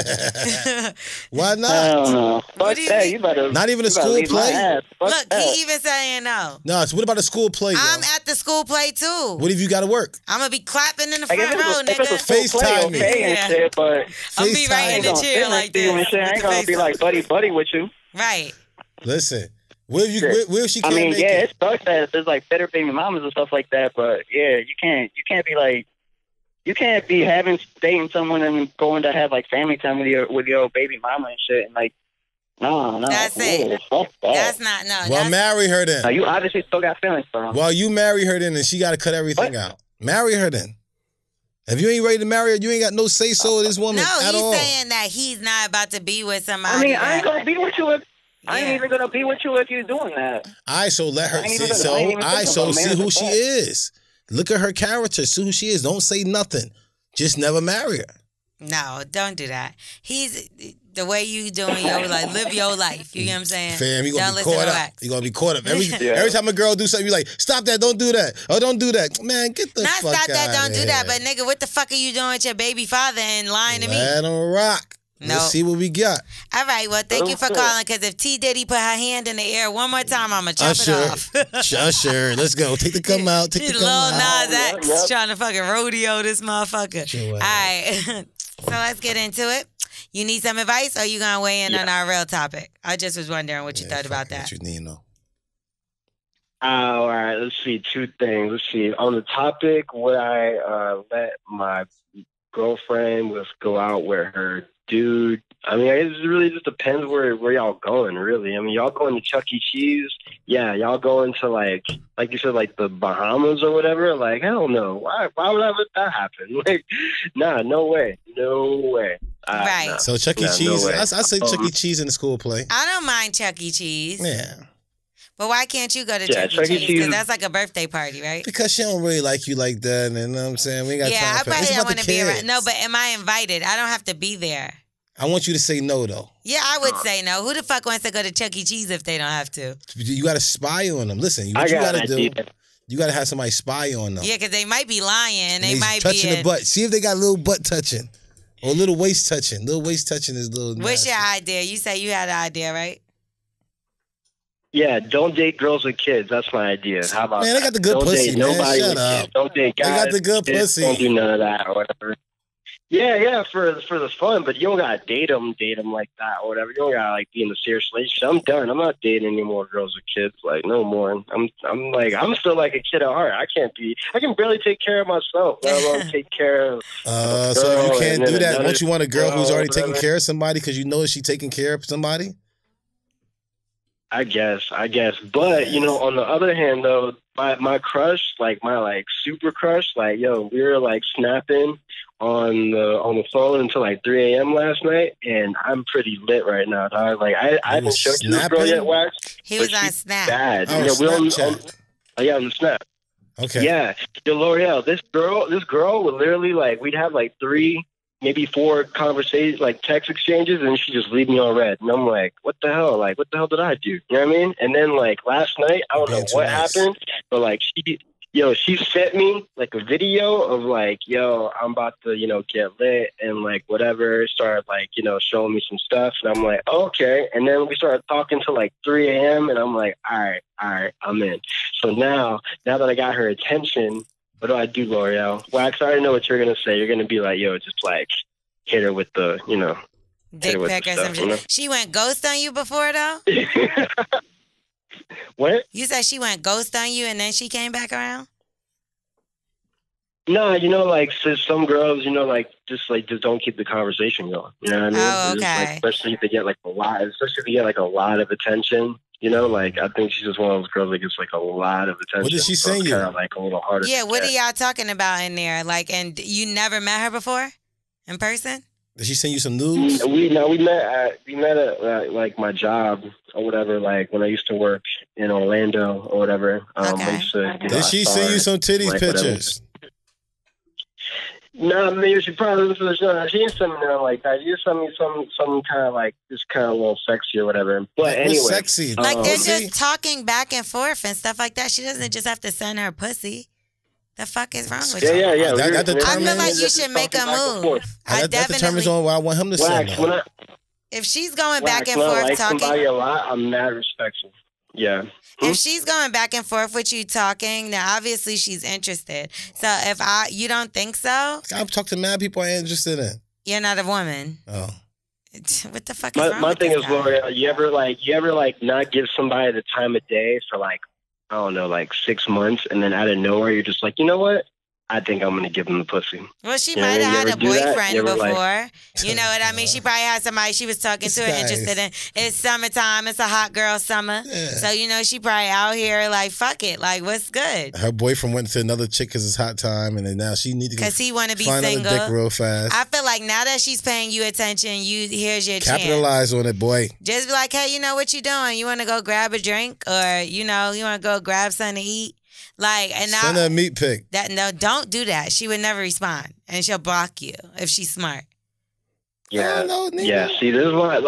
Why not? I don't know. What do you mean? You better, Not even a you better school leave my play? ass. Fuck Look, that. he even saying no. No, so what about a school play? I'm yo? at the school play too. What if you gotta work? I'm gonna be clapping in the Like, front row, if it's a nigga. school play, FaceTime me. okay, and Yeah. shit, but I'll be right in the gonna chair sit like next to you this. and shit. I with ain't the gonna be like buddy with you. Right. Listen, where if she I can't mean, make yeah, it? it sucks that there's like better baby mamas and stuff like that, but yeah, you can't be like, you can't be dating someone and going to have like family time with your baby mama and shit, and like, no, That's it. fuck that. That's not no. Well, marry her then. No, you obviously still got feelings for him. Well, you marry her then, and she got to cut everything out. Marry her then. If you ain't ready to marry her, you ain't got no say so of this woman No, at he's all. saying that he's not about to be with somebody. I mean, I ain't that- gonna be with you if I ain't even gonna be with you if you're doing that. All right, so let her I ain't see. even- So, I ain't all even right, thinking so about see marriage who with she that. is. Look at her character. See who she is. Don't say nothing. Just never marry her. No, don't do that. He's the way you doing your life. Live your life. You get what I'm saying? Fam, you gonna Don't be listen caught to up. wax. You gonna be caught up. Every time a girl do something, you like, stop that, don't do that. Oh, don't do that. Man, get the Not fuck stop that, outta don't do here. that. But nigga, what the fuck are you doing with your baby father and lying to me? Let him rock. No. Let's see what we got. All right, well, thank you for calling, because if T. Diddy put her hand in the air one more time, I'm going to chop it off. Usher, let's go. Take the come out. Take the Lil come out. Nas X trying to fucking rodeo this motherfucker. Sure. All right, so let's get into it. You need some advice, or you going to weigh in on our real topic? I just was wondering what you thought about that. What you need, though. All right, let's see. Two things. Let's see. On the topic, would I let my girlfriend go out with her dude? I mean, it really just depends where y'all going, really. I mean, y'all going to Chuck E. Cheese? Yeah, y'all going to, like you said, like the Bahamas or whatever? Like, hell no. Why would I let that happen? Like, nah, no way. No way. Right. Nah, So Chuck E. Cheese, no I say Chuck E. Cheese in the school play. I don't mind Chuck E. Cheese. Yeah. But why can't you go to Chuck E. Cheese? Because that's like a birthday party, right? Because she don't really like you like that, and you know what I'm saying? We ain't got time I for probably it. don't want to be around. No, but am I invited? I don't have to be there. I want you to say no, though. Yeah, I would say no. Who the fuck wants to go to Chuck E. Cheese if they don't have to? You got to spy on them. Listen, what you got to do, you got to have somebody spy on them. Yeah, because they might be lying. They might touching be the butt. See if they got a little butt touching or a little waist touching. Little waist touching is little. What's nasty. your idea? You say you had an idea, right? Yeah, don't date girls with kids. That's my idea. How about Man, they got the good don't pussy, date man. nobody Shut with up. kids. Don't date guys. They got the good kids. pussy. Don't do none of that or whatever. Yeah, for the fun, but you don't gotta date them like that or whatever. You don't gotta like be in a serious relationship. I'm done. I'm not dating any more girls with kids. Like no more. I'm still like a kid at heart. I can barely take care of myself. Let alone take care of. So you can't do that. Don't you want a girl who's already taking care of somebody because you know she taking care of somebody? I guess. But, on the other hand, though, my crush, my super crush, we were, snapping on the phone until, 3 a.m. last night, and I'm pretty lit right now, dog. I haven't showed you this girl yet, Wax. He was on Snap. Bad. Oh, Snapchat. On the Snap. Okay. Yeah. Yo, L'Oreal, this girl would literally, we'd have, 3... maybe 4 conversations, text exchanges, and she just leave me on red. And I'm like, what the hell? What the hell did I do? You know what I mean? And then, last night, I don't know what happened, but, she sent me, a video of, I'm about to, get lit and, whatever. Started, showing me some stuff. And I'm like, okay. And then we started talking till, 3 a.m. And I'm like, all right, I'm in. So now that I got her attention, what do I do, L'Oreal? Wax, I already know what you're going to say. You're going to be like, yo, just hit her with the, dick pic or some shit. She went ghost on you before, though? What? You said she went ghost on you and then she came back around? No, so some girls, just don't keep the conversation going. You know what I mean? Oh, okay. Especially if they get a lot of attention. I think she's just one of those girls that gets a lot of attention. What did she send you? Kind of a little harder. Yeah, what are y'all talking about in there? And you never met her before in person? Did she send you some nudes? We met at my job or whatever. When I used to work in Orlando or whatever. Okay. Did she send you some titties pictures? No, maybe she probably she didn't send me nothing like that. She just sent me some kind of just kind of a little sexy or whatever. But anyway, sexy. They're just talking back and forth and stuff like that. She doesn't just have to send her pussy. The fuck is wrong with you? Yeah. I feel like you should make a move. That determines on what I want him to send. If she's going back and forth talking, somebody a lot, I'm mad respectful. Yeah. If she's going back and forth with you talking, now obviously she's interested. So you don't think so? I've talked to mad people I ain't interested in. You're not a woman. Oh. What the fuck is wrong My with thing this is, guy? L'Oreal, you ever not give somebody the time of day for I don't know, 6 months, and then out of nowhere you're just you know what? I think I'm going to give him the pussy. Well, she might have had a boyfriend before. You know what I mean? Uh-huh. She probably had somebody she was talking to and interested in. It's summertime. It's a hot girl summer. Yeah. So, she probably out here fuck it. What's good? Her boyfriend went to another chick because it's hot time, and then now she need to Because he want to be find single. another dick real fast. I feel like now that she's paying you attention, here's your chance. Capitalize on it, boy. Just be like, hey, you know what you doing? You want to go grab a drink? Or, you want to go grab something to eat? Send her a meat pic. No, don't do that. She would never respond. And she'll block you if she's smart. Yeah. Yeah. See, this is why,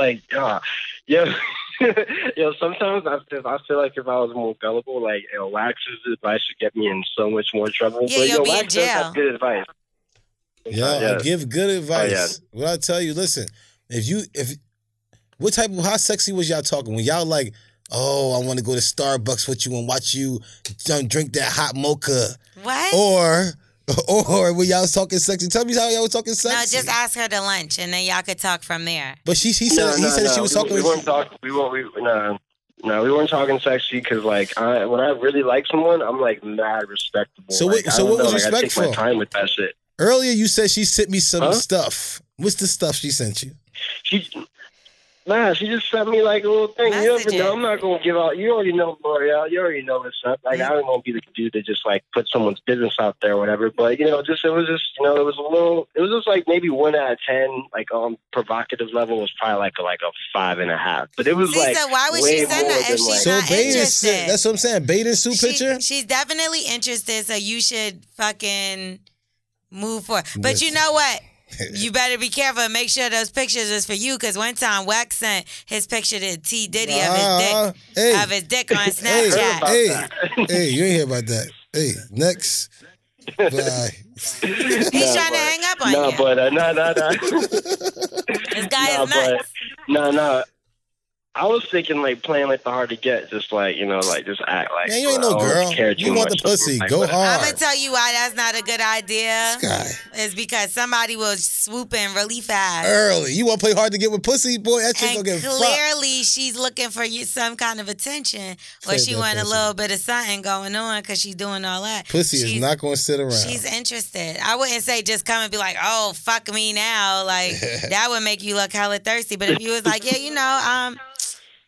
sometimes I feel like if I was more gullible, Wax's advice would get me in so much more trouble. Yeah, but, you'll be in Wax does jail. have good advice. I give good advice. What I tell you, listen, what type of, how sexy was y'all talking? When y'all oh, I want to go to Starbucks with you and watch you drink that hot mocha. What? Or when y'all was talking sexy. Tell me how y'all was talking sexy. No, just ask her to lunch and then y'all could talk from there. But he said she was talking. We won't talk. We won't. No. No, we weren't talking sexy because, like, when I really like someone, I'm like mad respectable. So like, what was respect respect for? I take for? my time with that shit. Earlier, you said she sent me some stuff. What's the stuff she sent you? She just sent me like a little thing. Messages. You never know. I'm not gonna give out. You already know, L'Oreal. You already know what's up. Like, I don't want to be the dude that just like put someone's business out there or whatever. But it was just like maybe 1 out of 10. Like provocative level was probably like a 5.5. But it was like so why would way she send more that if than, she's like, not interested? That's what I'm saying. Bathing suit picture. She's definitely interested, so you should fucking move forward. But you know what? You better be careful and make sure those pictures is for you, because one time Wax sent his picture to T. Diddy of his dick on Snapchat. Hey, you ain't hear about that. Hey, next. Bye. He's trying to hang up on you. No, but no. This guy is nuts. No. I was thinking like playing like the hard to get, just like like just act like. Man, you ain't no girl. You want the pussy? Go hard. I'm gonna tell you why that's not a good idea. This guy. It's because somebody will swoop in really fast. Early. You want to play hard to get with pussy, boy? That shit gonna get fucked. Clearly, she's looking for some kind of attention, or she want a little bit of something going on because she's doing all that. Pussy is not gonna sit around. She's interested. I wouldn't say just come and be like, "Oh, fuck me now." Like that would make you look hella thirsty. But if you was like, "Yeah,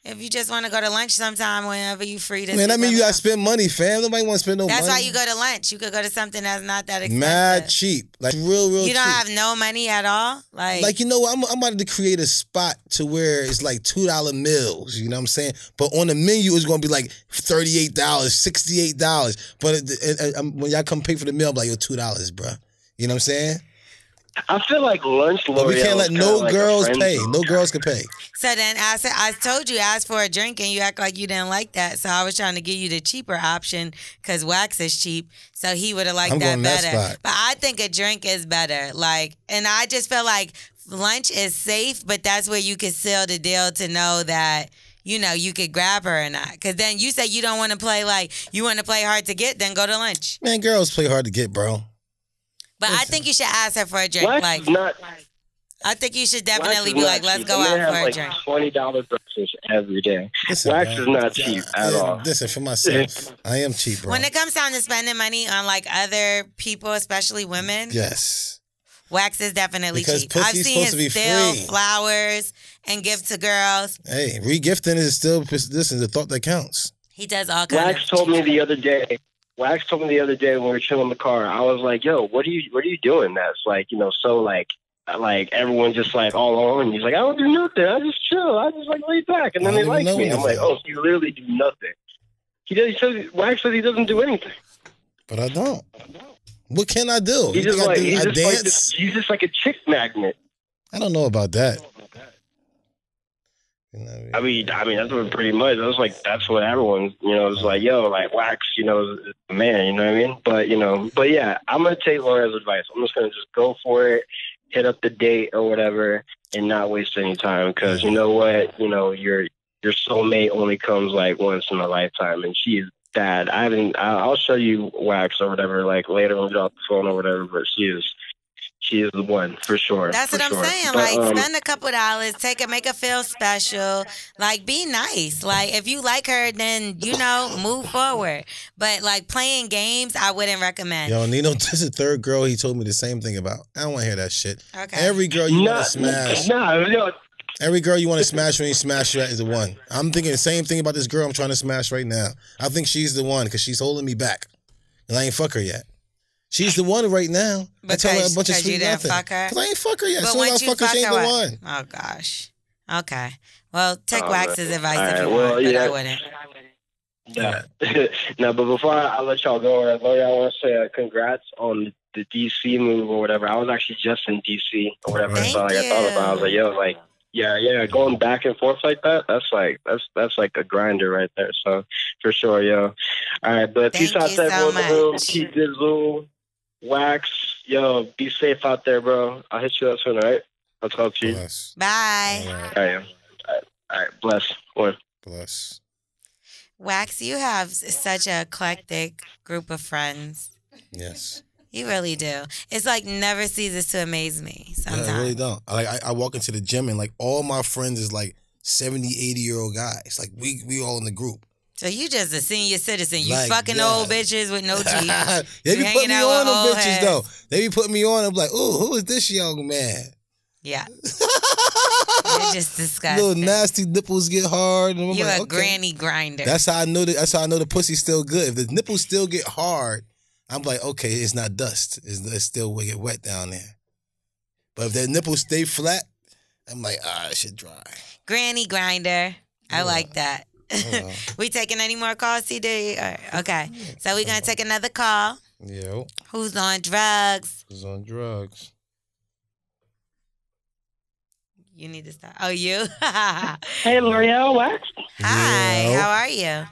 if you just want to go to lunch sometime whenever you free to." Man, that mean you gotta spend money, fam. Nobody want to spend no money. That's why you go to lunch. You could go to something that's not that expensive. Mad cheap, like real You cheap. don't have no money at all, like I'm about to create a spot to where it's like $2 meals. You know what I'm saying? But on the menu, it's gonna be like $38, $68. But when y'all come pay for the meal, I'm like, yo, $2, bro. You know what I'm saying? I feel like lunch, L'Oreal, but we can't let no like girls pay. No girls can pay. So then I told you, ask for a drink and you act like you didn't like that. So I was trying to give you the cheaper option because Wax is cheap. So he would have liked that better. But I think a drink is better. And I just feel like lunch is safe, but that's where you could seal the deal to know that you could grab her or not. Because then you say you don't want to play you want to play hard to get, then go to lunch. Man, girls play hard to get, bro. But I think you should ask her for a drink. I think you should definitely be like, let's go out for a drink. $20 breakfast every day. Wax is not cheap at all. Listen, for myself, I am cheap, bro. When it comes down to spending money on other people, especially women, yes, Wax is definitely cheap. Pussy's I've seen him steal flowers and give to girls. Hey, regifting is still the thought that counts. He does all kinds. Wax told me the other day when we were chilling in the car. I was like, "Yo, what are you doing? That's so like everyone just like all on." He's like, "I don't do nothing. I just chill. I just lay back." And then they like me. I'm like, "Oh, so you literally do nothing?" Wax says he doesn't do anything. But I don't. What can I do? He's just like a chick magnet. I don't know about that. I mean, that's what pretty much. I was like, that's what everyone, was like, yo, like Wax, is the man, you know what I mean? But yeah, I'm gonna take Laura's advice. I'm just gonna go for it, hit up the date or whatever, and not waste any time. Because you know what, your soulmate only comes like once in a lifetime, and she is bad. I'll show you Wax or whatever, like later when we get off the phone or whatever. But she is the one for sure. That's what I'm saying. But, spend a couple dollars, make her feel special. Be nice. If you like her, then move forward. But playing games, I wouldn't recommend. Yo, Nino, this is the third girl he told me the same thing about. I don't want to hear that shit. Okay. Every girl you want to smash. Every girl you want to smash when you smash her is the one. I'm thinking the same thing about this girl I'm trying to smash right now. I think she's the one because she's holding me back, and I ain't fuck her yet. She's the one right now. I tell her a bunch of sweet nothing. Because I ain't fuck her yet. But so once I fuck her, she ain't the one. Oh, gosh. Okay. Well, take Wax's advice if you want, but I wouldn't. Yeah. No, but before I let y'all go, I want to say congrats on the DC move or whatever. I was actually just in DC or whatever. Thank so I thought about it. I was like, yo, yeah, going back and forth like that, that's like a grinder right there. So for sure, yo. All right, but peace out to everyone in the room. Keep Dizzle, Wax, yo, be safe out there, bro. I'll hit you up soon, all right? I'll talk to you. Bless. Bye. All right. Bless. Bless. Wax, you have such an eclectic group of friends. Yes. You really do. It's never ceases to amaze me sometimes. Yeah, I really don't. I walk into the gym and all my friends is 70, 80-year-old guys. Like, we all in the group. So you just a senior citizen. You Like, fucking yeah. old bitches with no teeth. They be You putting me hanging out on with them old bitches, heads. though. They be putting me on. I'm like, ooh, who is this young man? Yeah. You're just disgusting. Little nasty nipples get hard. And I'm You're like, a okay. granny grinder. That's how I know that's how I know the pussy's still good. If the nipples still get hard, I'm like, okay, it's not dust. It's still will get wet down there. But if that nipples stay flat, I'm like, it should dry. Granny grinder. I like that. We taking any more calls, CD? Okay. So we're going to take another call. Yo. Who's on drugs? Who's on drugs? You need to stop. Oh, you? Hey, L'Oreal, what? Hi, Yo. how are you?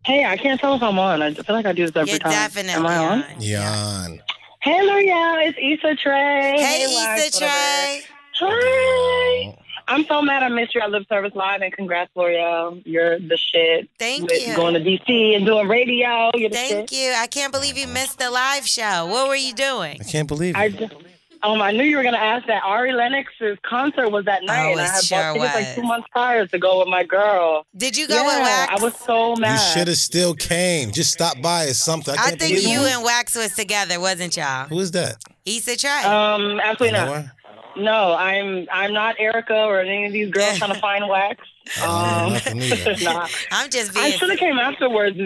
Hey, I can't tell if I'm on. I feel like I do this every You're time. definitely Am I on? Yan. Hey, L'Oreal, it's Issa Trey. Hey, Wax, Issa Trey. Hi. I'm so mad I missed you at Lip Service Live, and congrats, L'Oreal. You're the shit. Thank With you. Going to D.C. and doing radio. You're the Thank shit. you. I can't believe you missed the live show. What were you doing? I can't believe it. I knew you were going to ask that. Ari Lennox's concert was that night, and I it had sure bought tickets like was. 2 months prior to go with my girl. Did you go with Wax? I was so mad. You should have still came. Just stop by or something. I can't think believe you it. and Wax was together, wasn't y'all? Who is that? Issa Trey. Absolutely not. No, I'm not Erica or any of these girls trying to find Wax. Nah. I'm just I being. should have came afterwards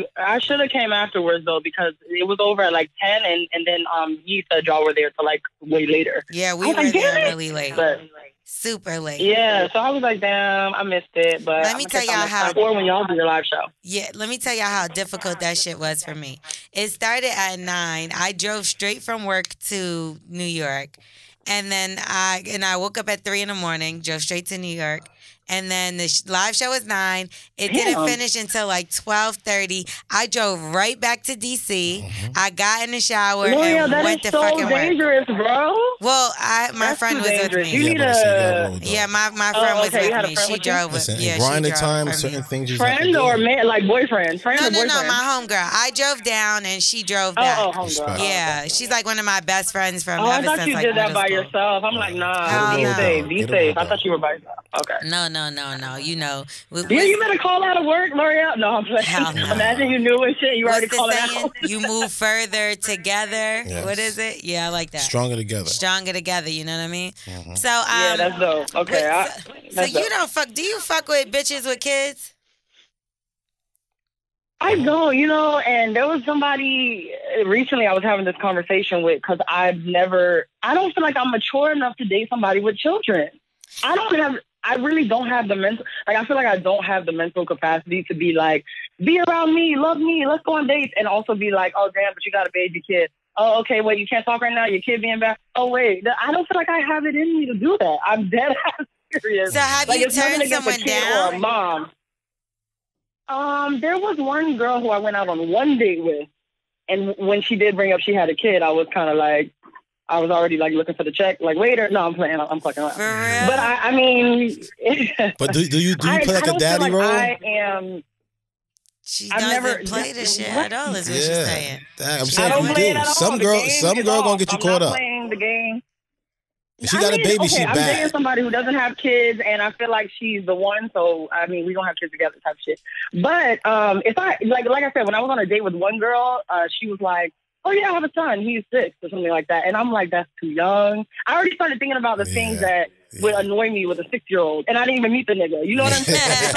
though, because it was over at like 10, and then you said y'all were there till like way later. Yeah, we I was were like, there damn it. really late. But Super late. yeah, so I was like, damn, I missed it. But Let me tell y'all how. Or when y'all do your live show. Yeah, let me tell y'all how difficult that shit was for me. It started at 9. I drove straight from work to New York. And then I woke up at 3 in the morning, drove straight to New York. And then the live show was 9. It didn't finish until like 12:30. I drove right back to D.C. I got in the shower L'Oreal, and that went is to so fucking dangerous, work. bro. Well, my That's friend too was dangerous. with me. You need a my friend was okay, you had with a me. friend She with you? drove with Listen, me. in Yeah, she grinding drove time, for certain me. things you just have to friend do. or man, like boyfriend? Friend No, or boyfriend? my homegirl. I drove down and she drove back. homegirl. Yeah, she's like one of my best friends from I ever thought since you like did that middle by school. yourself. I'm like, nah, Hell be no. safe. Be safe. I thought you were by yourself. Okay. No. You know. Yeah, you better call out of work, L'Oreal. No, I'm playing. Hell no. Imagine you knew and shit. You What's already the called it saying? out. You move further together. Yes. What is it? Yeah, I like that. Stronger together. Stronger together. You know what I mean? Mm-hmm. So Yeah, that's dope. Okay. So you don't fuck? Do you fuck with bitches with kids? I don't, and there was somebody recently I was having this conversation with, because I don't feel like I'm mature enough to date somebody with children. I really don't have the mental, I feel like I don't have the mental capacity to be like, be around me, love me, let's go on dates, and also be like, oh damn, but you got a baby kid. Oh, okay, wait, you can't talk right now, your kid being bad. Oh wait, I don't feel like I have it in me to do that. I'm dead ass serious. So have like, you it's nothing turned against a someone kid down? or a mom. There was one girl who I went out on one date with, and when she did bring up she had a kid, I was kind of like, I was already like looking for the check, like waiter. No, I'm playing. I'm fucking around. For real? But I mean, But do you play like I a don't daddy feel like role? I am. She I've doesn't never play the shit at all. Is what she's Yeah. saying. Damn, I'm I saying don't you play it do. at all. Some The girl game is gonna off. get you I'm caught not up. playing the game. If she got a baby, she I'm bad. dating somebody who doesn't have kids, and I feel like she's the one. So I mean, we don't have kids together, type shit. But if I like I said, when I was on a date with one girl, she was like, "Oh yeah, I have a son. He's 6 or something like that," and I'm like, "That's too young." I already started thinking about the things that would annoy me with a 6-year-old, and I didn't even meet the nigga. You know what I'm saying?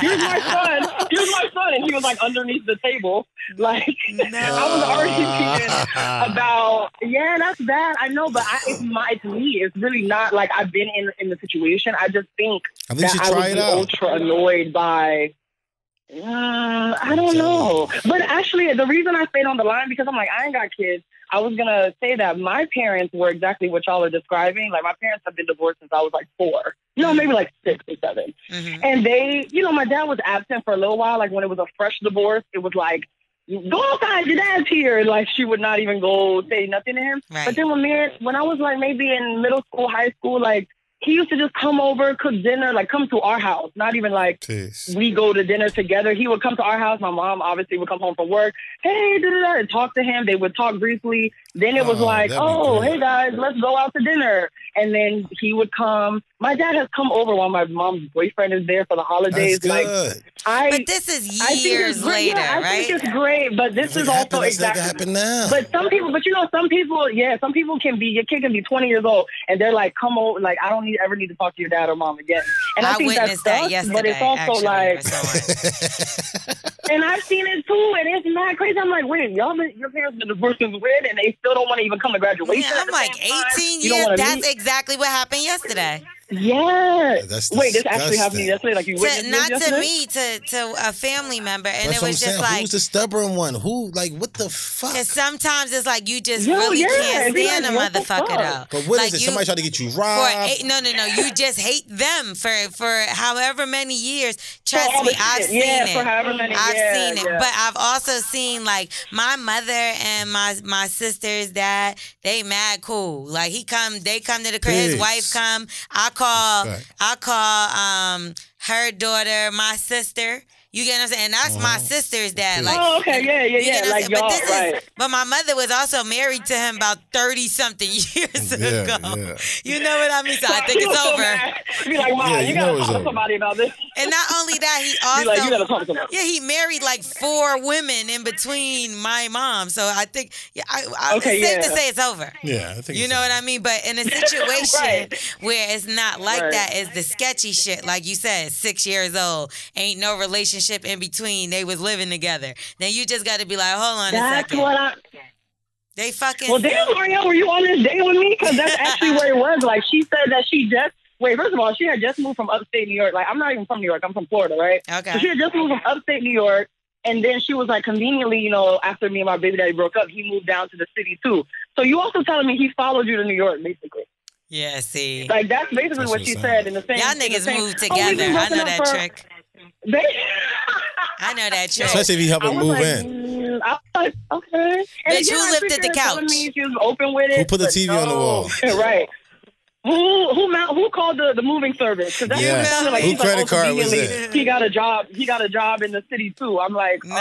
Here's my son, and he was like underneath the table. Like I was already thinking about, yeah, that's bad. I know, but it's me. It's really not like I've been in the situation. I just think I think you should that I try would it be out. ultra annoyed by. I don't know. But actually, the reason I stayed on the line, because I'm like, I ain't got kids. I was going to say that my parents were exactly what y'all are describing. Like, my parents have been divorced since I was like 4. No, maybe like 6 or 7. Mm-hmm. And they, my dad was absent for a little while. Like, when it was a fresh divorce, it was like, go outside, your dad's here. And, like, she would not even go say nothing to him. Right. But then when I was like maybe in middle school, high school, like, he used to just come over, cook dinner, like come to our house. Not even like we go to dinner together. He would come to our house. My mom obviously would come home from work. Hey, and talk to him. They would talk briefly. Then it was like, oh, hey guys, let's go out to dinner. And then he would come. My dad has come over while my mom's boyfriend is there for the holidays. That's good. But this is years later, right? I think it's great, but this is also exactly happen now. But some people, some people can be, your kid can be 20 years old and they're like, come over, like I don't ever need to talk to your dad or mom again. And I think witnessed that yesterday. But it's also like, and I've seen it too, and it's not crazy. I'm like, wait, your parents been divorced since when, and they still don't want to even come to graduation. Yeah, I'm like 18 years. That's exactly what happened yesterday. Yeah. Wait, this actually happened yesterday? Like you witnessed not this to me, to a family member, and That's it was just like, who's the stubborn one? Who, like, what the fuck? Because sometimes it's like you just really can't stand a motherfucker though. But what like is it? Somebody trying to get you robbed? No. You just hate them for however many years. Trust me, I've seen it. For however many. I've seen it, but I've also seen like my mother and my sister's dad. They mad cool. Like they come to the crib. His wife come. I call her daughter my sister. You get what I'm saying? And that's my sister's dad. Like, okay, yeah. Like y'all, right. But my mother was also married to him about 30-something years ago. Yeah. You know what I mean? So I think it's over. Be like, Mom, you gotta talk to somebody about this. And not only that, he also like, you gotta talk to somebody. Yeah, he married like 4 women in between my mom. So I think it's safe to say it's over. Yeah, I think you know what I mean? But in a situation where it's not like that, is the sketchy shit. Like you said, 6 years old, ain't no relationship in between. They was living together. Then you just got to be like, hold on a second. They fucking. Well, damn, Marielle, were you on this date with me? Because that's actually where it was. Like, she said that she just. Wait, first of all, she had just moved from upstate New York. Like, I'm not even from New York. I'm from Florida, right? Okay. So she had just moved from upstate New York. And then she was like, conveniently, you know, after me and my baby daddy broke up, he moved down to the city too. So you also telling me he followed you to New York, basically. Yeah, see. Like, that's basically what she said in the same. Y'all niggas moved together. I know that trick. I know that trick. Especially if you help him move in. I was like, okay. But you lifted the couch. She was open with it. Who put the TV on the wall? Right. Who called the moving service? That's like, who credit card was it? He got a job in the city too. I'm like, no.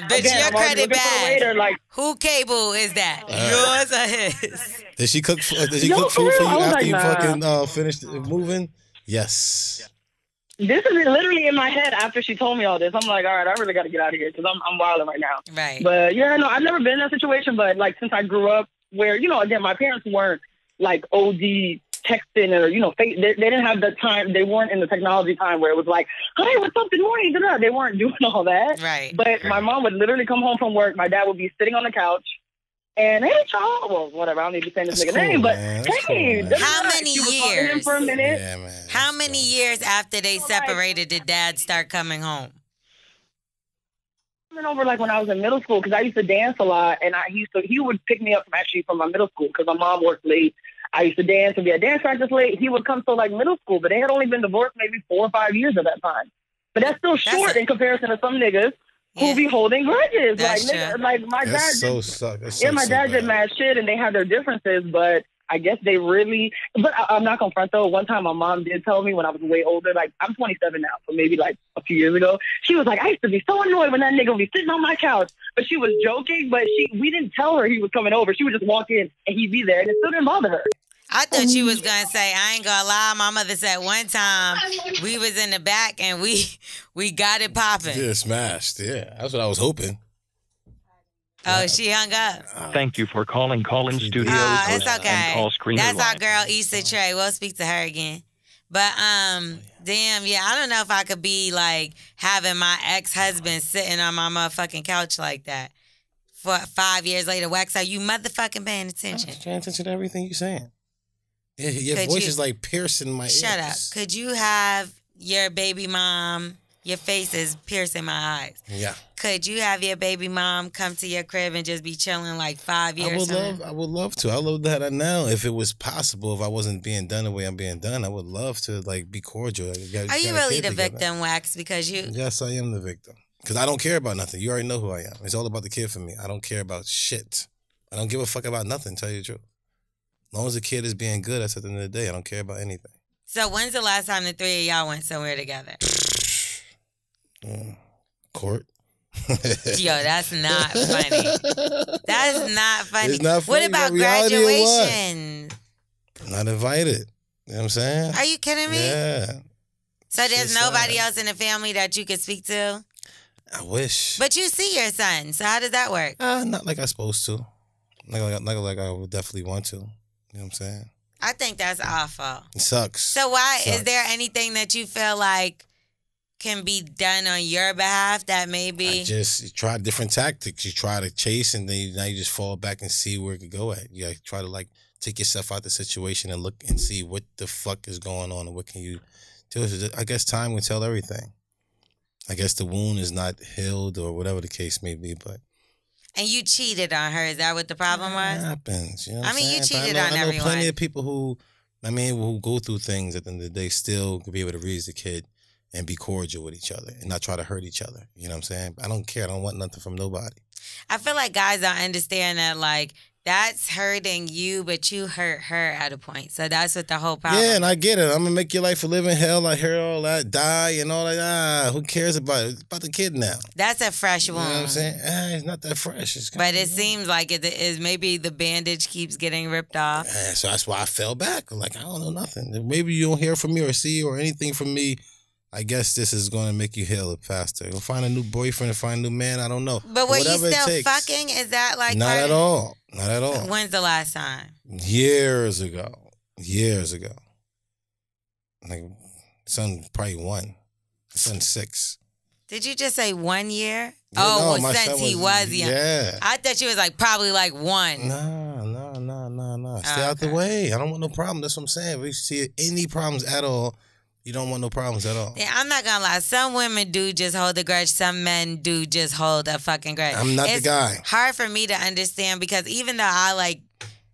Bitch, your credit bad. Like, who cable is that? Yours or his? Did she cook? Did she cook food for you after you fucking finished moving? Yes. This is literally in my head after she told me all this. I'm like, all right, I really got to get out of here because I'm wilding right now. Right. But yeah, no, I've never been in that situation. But like since I grew up, where again, my parents weren't like OD texting or they didn't have the time. They weren't in the technology time where it was like, hi, what's up? Good morning. They weren't doing all that. Right. But my mom would literally come home from work. My dad would be sitting on the couch. And hey, Charles, well, whatever. I don't need to say this nigga name, but hey, how many years? For a minute. Yeah, man. How many years after they separated did Dad start coming home? Coming over like when I was in middle school because I used to dance a lot, and he would pick me up from my middle school because my mom worked late. I used to dance and be at dance practice late. He would come to like middle school, but they had only been divorced maybe 4 or 5 years at that time. But that's still short in comparison to some niggas. Who be holding grudges? Like my dad. So suck. My dad did mad shit, and they had their differences, but I guess they really. But I'm not gonna front though. One time, my mom did tell me when I was way older. Like I'm 27 now, so maybe like a few years ago, she was like, I used to be so annoyed when that nigga would be sitting on my couch. But she was joking. But we didn't tell her he was coming over. She would just walk in and he'd be there, and it still didn't bother her. I thought you was gonna say, I ain't gonna lie, my mother said one time we was in the back and we got it popping. Yeah, smashed. Yeah, that's what I was hoping. Oh, she hung up. Thank you for calling Call-In Studios. It's okay. Call screener That's line. our girl Issa Trey. We'll speak to her again. But damn, yeah, I don't know if I could be like having my ex-husband sitting on my motherfucking couch like that. For 5 years later, Wax, are you motherfucking paying attention? I'm paying attention to everything you're saying. Yeah, your voice is like piercing my ears. Shut up. Could you have your baby mom, your face is piercing my eyes. Yeah. Could you have your baby mom come to your crib and just be chilling like 5 years? I would love to. I love that now. If it was possible, if I wasn't being done the way I'm being done, I would love to like be cordial. Are you really the victim, Wax? Because you... Yes, I am the victim. Because I don't care about nothing. You already know who I am. It's all about the kid for me. I don't care about shit. I don't give a fuck about nothing, tell you the truth. As long as the kid is being good, that's at the end of the day. I don't care about anything. So when's the last time the three of y'all went somewhere together? Court. Yo, that's not funny. That's not funny. It's not funny. What about Reality or what? graduation? Not invited. You know what I'm saying? Are you kidding me? Yeah. So there's Shit's nobody sad. else in the family that you could speak to? I wish. But you see your son, so how does that work? Not like I'm supposed to. Not like I would definitely want to. You know what I'm saying? I think that's awful. It sucks. So why Sucks. is there anything that you feel like can be done on your behalf that maybe You try different tactics. You try to chase, and then now you just fall back and see where it could go at. You gotta try to like take yourself out the situation and look and see what the fuck is going on and what can you do. I guess time will tell everything. I guess the wound is not healed or whatever the case may be, but and you cheated on her? Is that what the problem it was? happens. You know what I I'm mean, you saying? But cheated I on know everyone. plenty of people who go through things at the end of the day still could be able to raise the kid and be cordial with each other and not try to hurt each other. You know what I'm saying? I don't care. I don't want nothing from nobody. I feel like guys don't understand that, like, that's hurting you, but you hurt her at a point. So that's what the whole problem Yeah, and I get it. I'm going to make your life a living hell. I hear all that, die and all that. Who cares about it? It's about the kid now. That's a fresh You wound. know what I'm saying? It's not that fresh. It's But it seems like it is maybe the bandage keeps getting ripped off. So that's why I fell back. Like, I don't know nothing. Maybe you don't hear from me or see or anything from me. I guess this is going to make you heal faster. Go find a new boyfriend or find a new man. I don't know. But were you Whatever it still takes. fucking? Is that like Not part at of- all. Not at all. When's the last time? Years ago. Like, son probably 1. Son 6. Did you just say 1 year? Yeah, oh, no, well, my since son he was young. Yeah. I thought you was like probably like 1. No. Stay out the way. I don't want no problem. That's what I'm saying. If you see any problems at all, you don't want no problems at all. Yeah, I'm not gonna lie. Some women do just hold a grudge. Some men do just hold a fucking grudge. I'm not the guy. Hard for me to understand because even though I like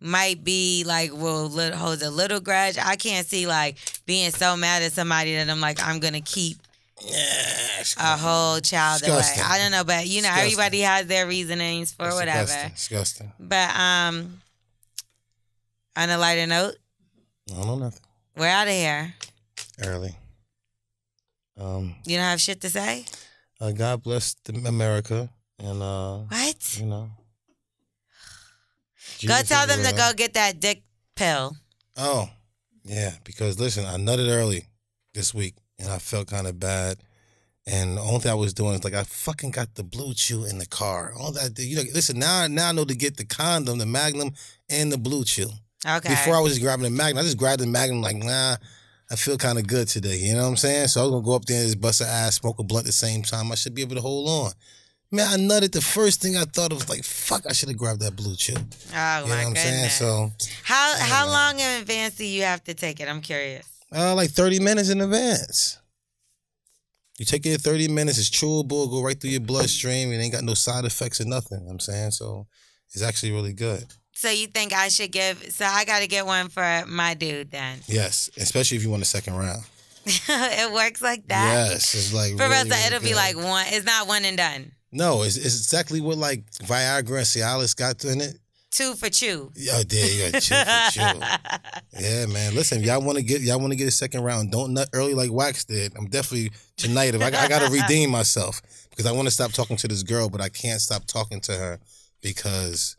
might be like hold a little grudge, I can't see like being so mad at somebody that I'm like I'm gonna keep a whole child away. Disgusting. I don't know, but you know Disgusting. everybody has their reasonings for That's whatever. Disgusting. But on a lighter note, I don't know nothing. we're out of here. Early. You don't have shit to say? God bless America and What? you know. Go Jesus tell is them to real. go get that dick pill. Oh, yeah, because listen, I nutted early this week and I felt kind of bad. And the only thing I was doing is like I fucking got the Blue Chew in the car. All that, listen, now I know to get the condom, the Magnum, and the Blue Chew. Okay. Before I was just grabbing the Magnum, I just grabbed the Magnum like, nah, I feel kind of good today. You know what I'm saying? So I was gonna go up there and just bust an ass, smoke a blunt at the same time. I should be able to hold on. Man, I nutted. The first thing I thought of was like, fuck, I should have grabbed that Blue Chew. Oh, You know my what I'm saying? goodness. So, How long in advance do you have to take it? I'm curious. like 30 minutes in advance. You take it 30 minutes, it's chewable, go right through your bloodstream, and ain't got no side effects or nothing. You know what I'm saying? So it's actually really good. So you think I should so I got to get one for my dude then? Yes, especially if you want a second round. It works like that? Yes, it's like For real, really, so really it'll be good. like one. It's not one and done. No, it's exactly what like Viagra and Cialis got in it. 2 for chew. Oh, there you go. Chill for chill. Yeah, man. Listen, y'all want to get a second round. Don't nut early like Wax did. I'm definitely tonight. If I got to redeem myself because I want to stop talking to this girl, but I can't stop talking to her because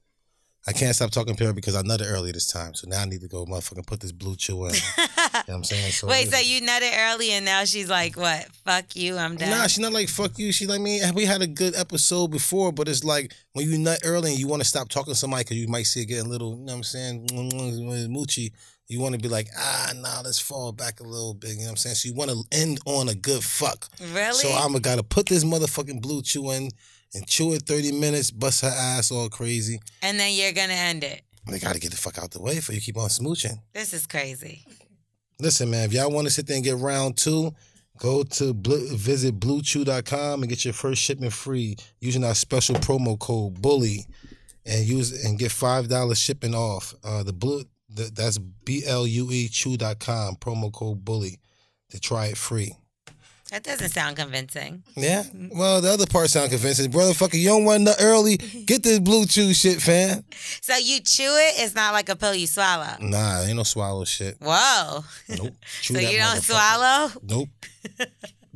I nutted early this time. So now I need to go motherfucking put this Blue Chew in. You know what I'm saying? So Wait, so you nutted early and now she's like, what? Fuck you, I'm done. Nah, she's not like, fuck you. She's like, me. We had a good episode before, but it's like when you nut early and you want to stop talking to somebody because you might see it getting a little, you know what I'm saying, moochy. You want to be like, let's fall back a little bit. You know what I'm saying? So you want to end on a good fuck. Really? So I'm got to put this motherfucking Blue Chew in and chew it 30 minutes, bust her ass all crazy. And then you're going to end it. They got to get the fuck out the way before you keep on smooching. This is crazy. Listen, man, if y'all want to sit there and get round 2, go to visit BlueChew.com and get your first shipment free using our special promo code BULLY and get $5 shipping off. That's BLUE Chew.com promo code BULLY to try it free. That doesn't sound convincing. Yeah? Well, the other part sound convincing. Brotherfucker, you don't want nut early. Get this Bluetooth shit, fam. So you chew it? It's not like a pill you swallow? Nah, ain't no swallow shit. Whoa. Nope. Chew So that you don't motherfucker. swallow? Nope.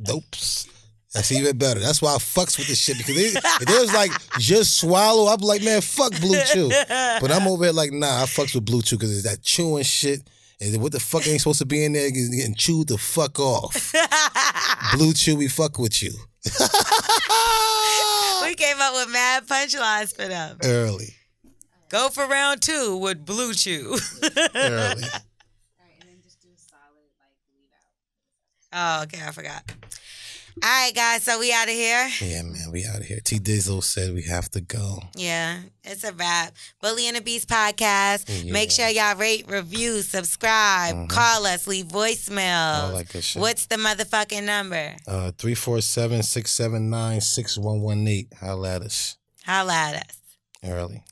Dopes. That's even better. That's why I fucks with this shit. Because if it was like, just swallow, I'd be like, man, fuck Blue Chew. But I'm over here like, nah, I fucks with Blue Chew because it's that chewing shit. And what the fuck ain't supposed to be in there is getting chewed the fuck off. Blue Chew, we fuck with you. We came up with mad punchlines for them. Early. Go for round 2 with Blue Chew. Early. Oh, okay, I forgot. All right, guys, so we out of here? Yeah, man, we out of here. T Dizzle said we have to go. Yeah, it's a wrap. Bully and the Beast podcast. Yeah. Make sure y'all rate, review, subscribe, call us, leave voicemails. All that good shit. What's the motherfucking number? 347-679-6118. Holla at us. Holla at us. Early.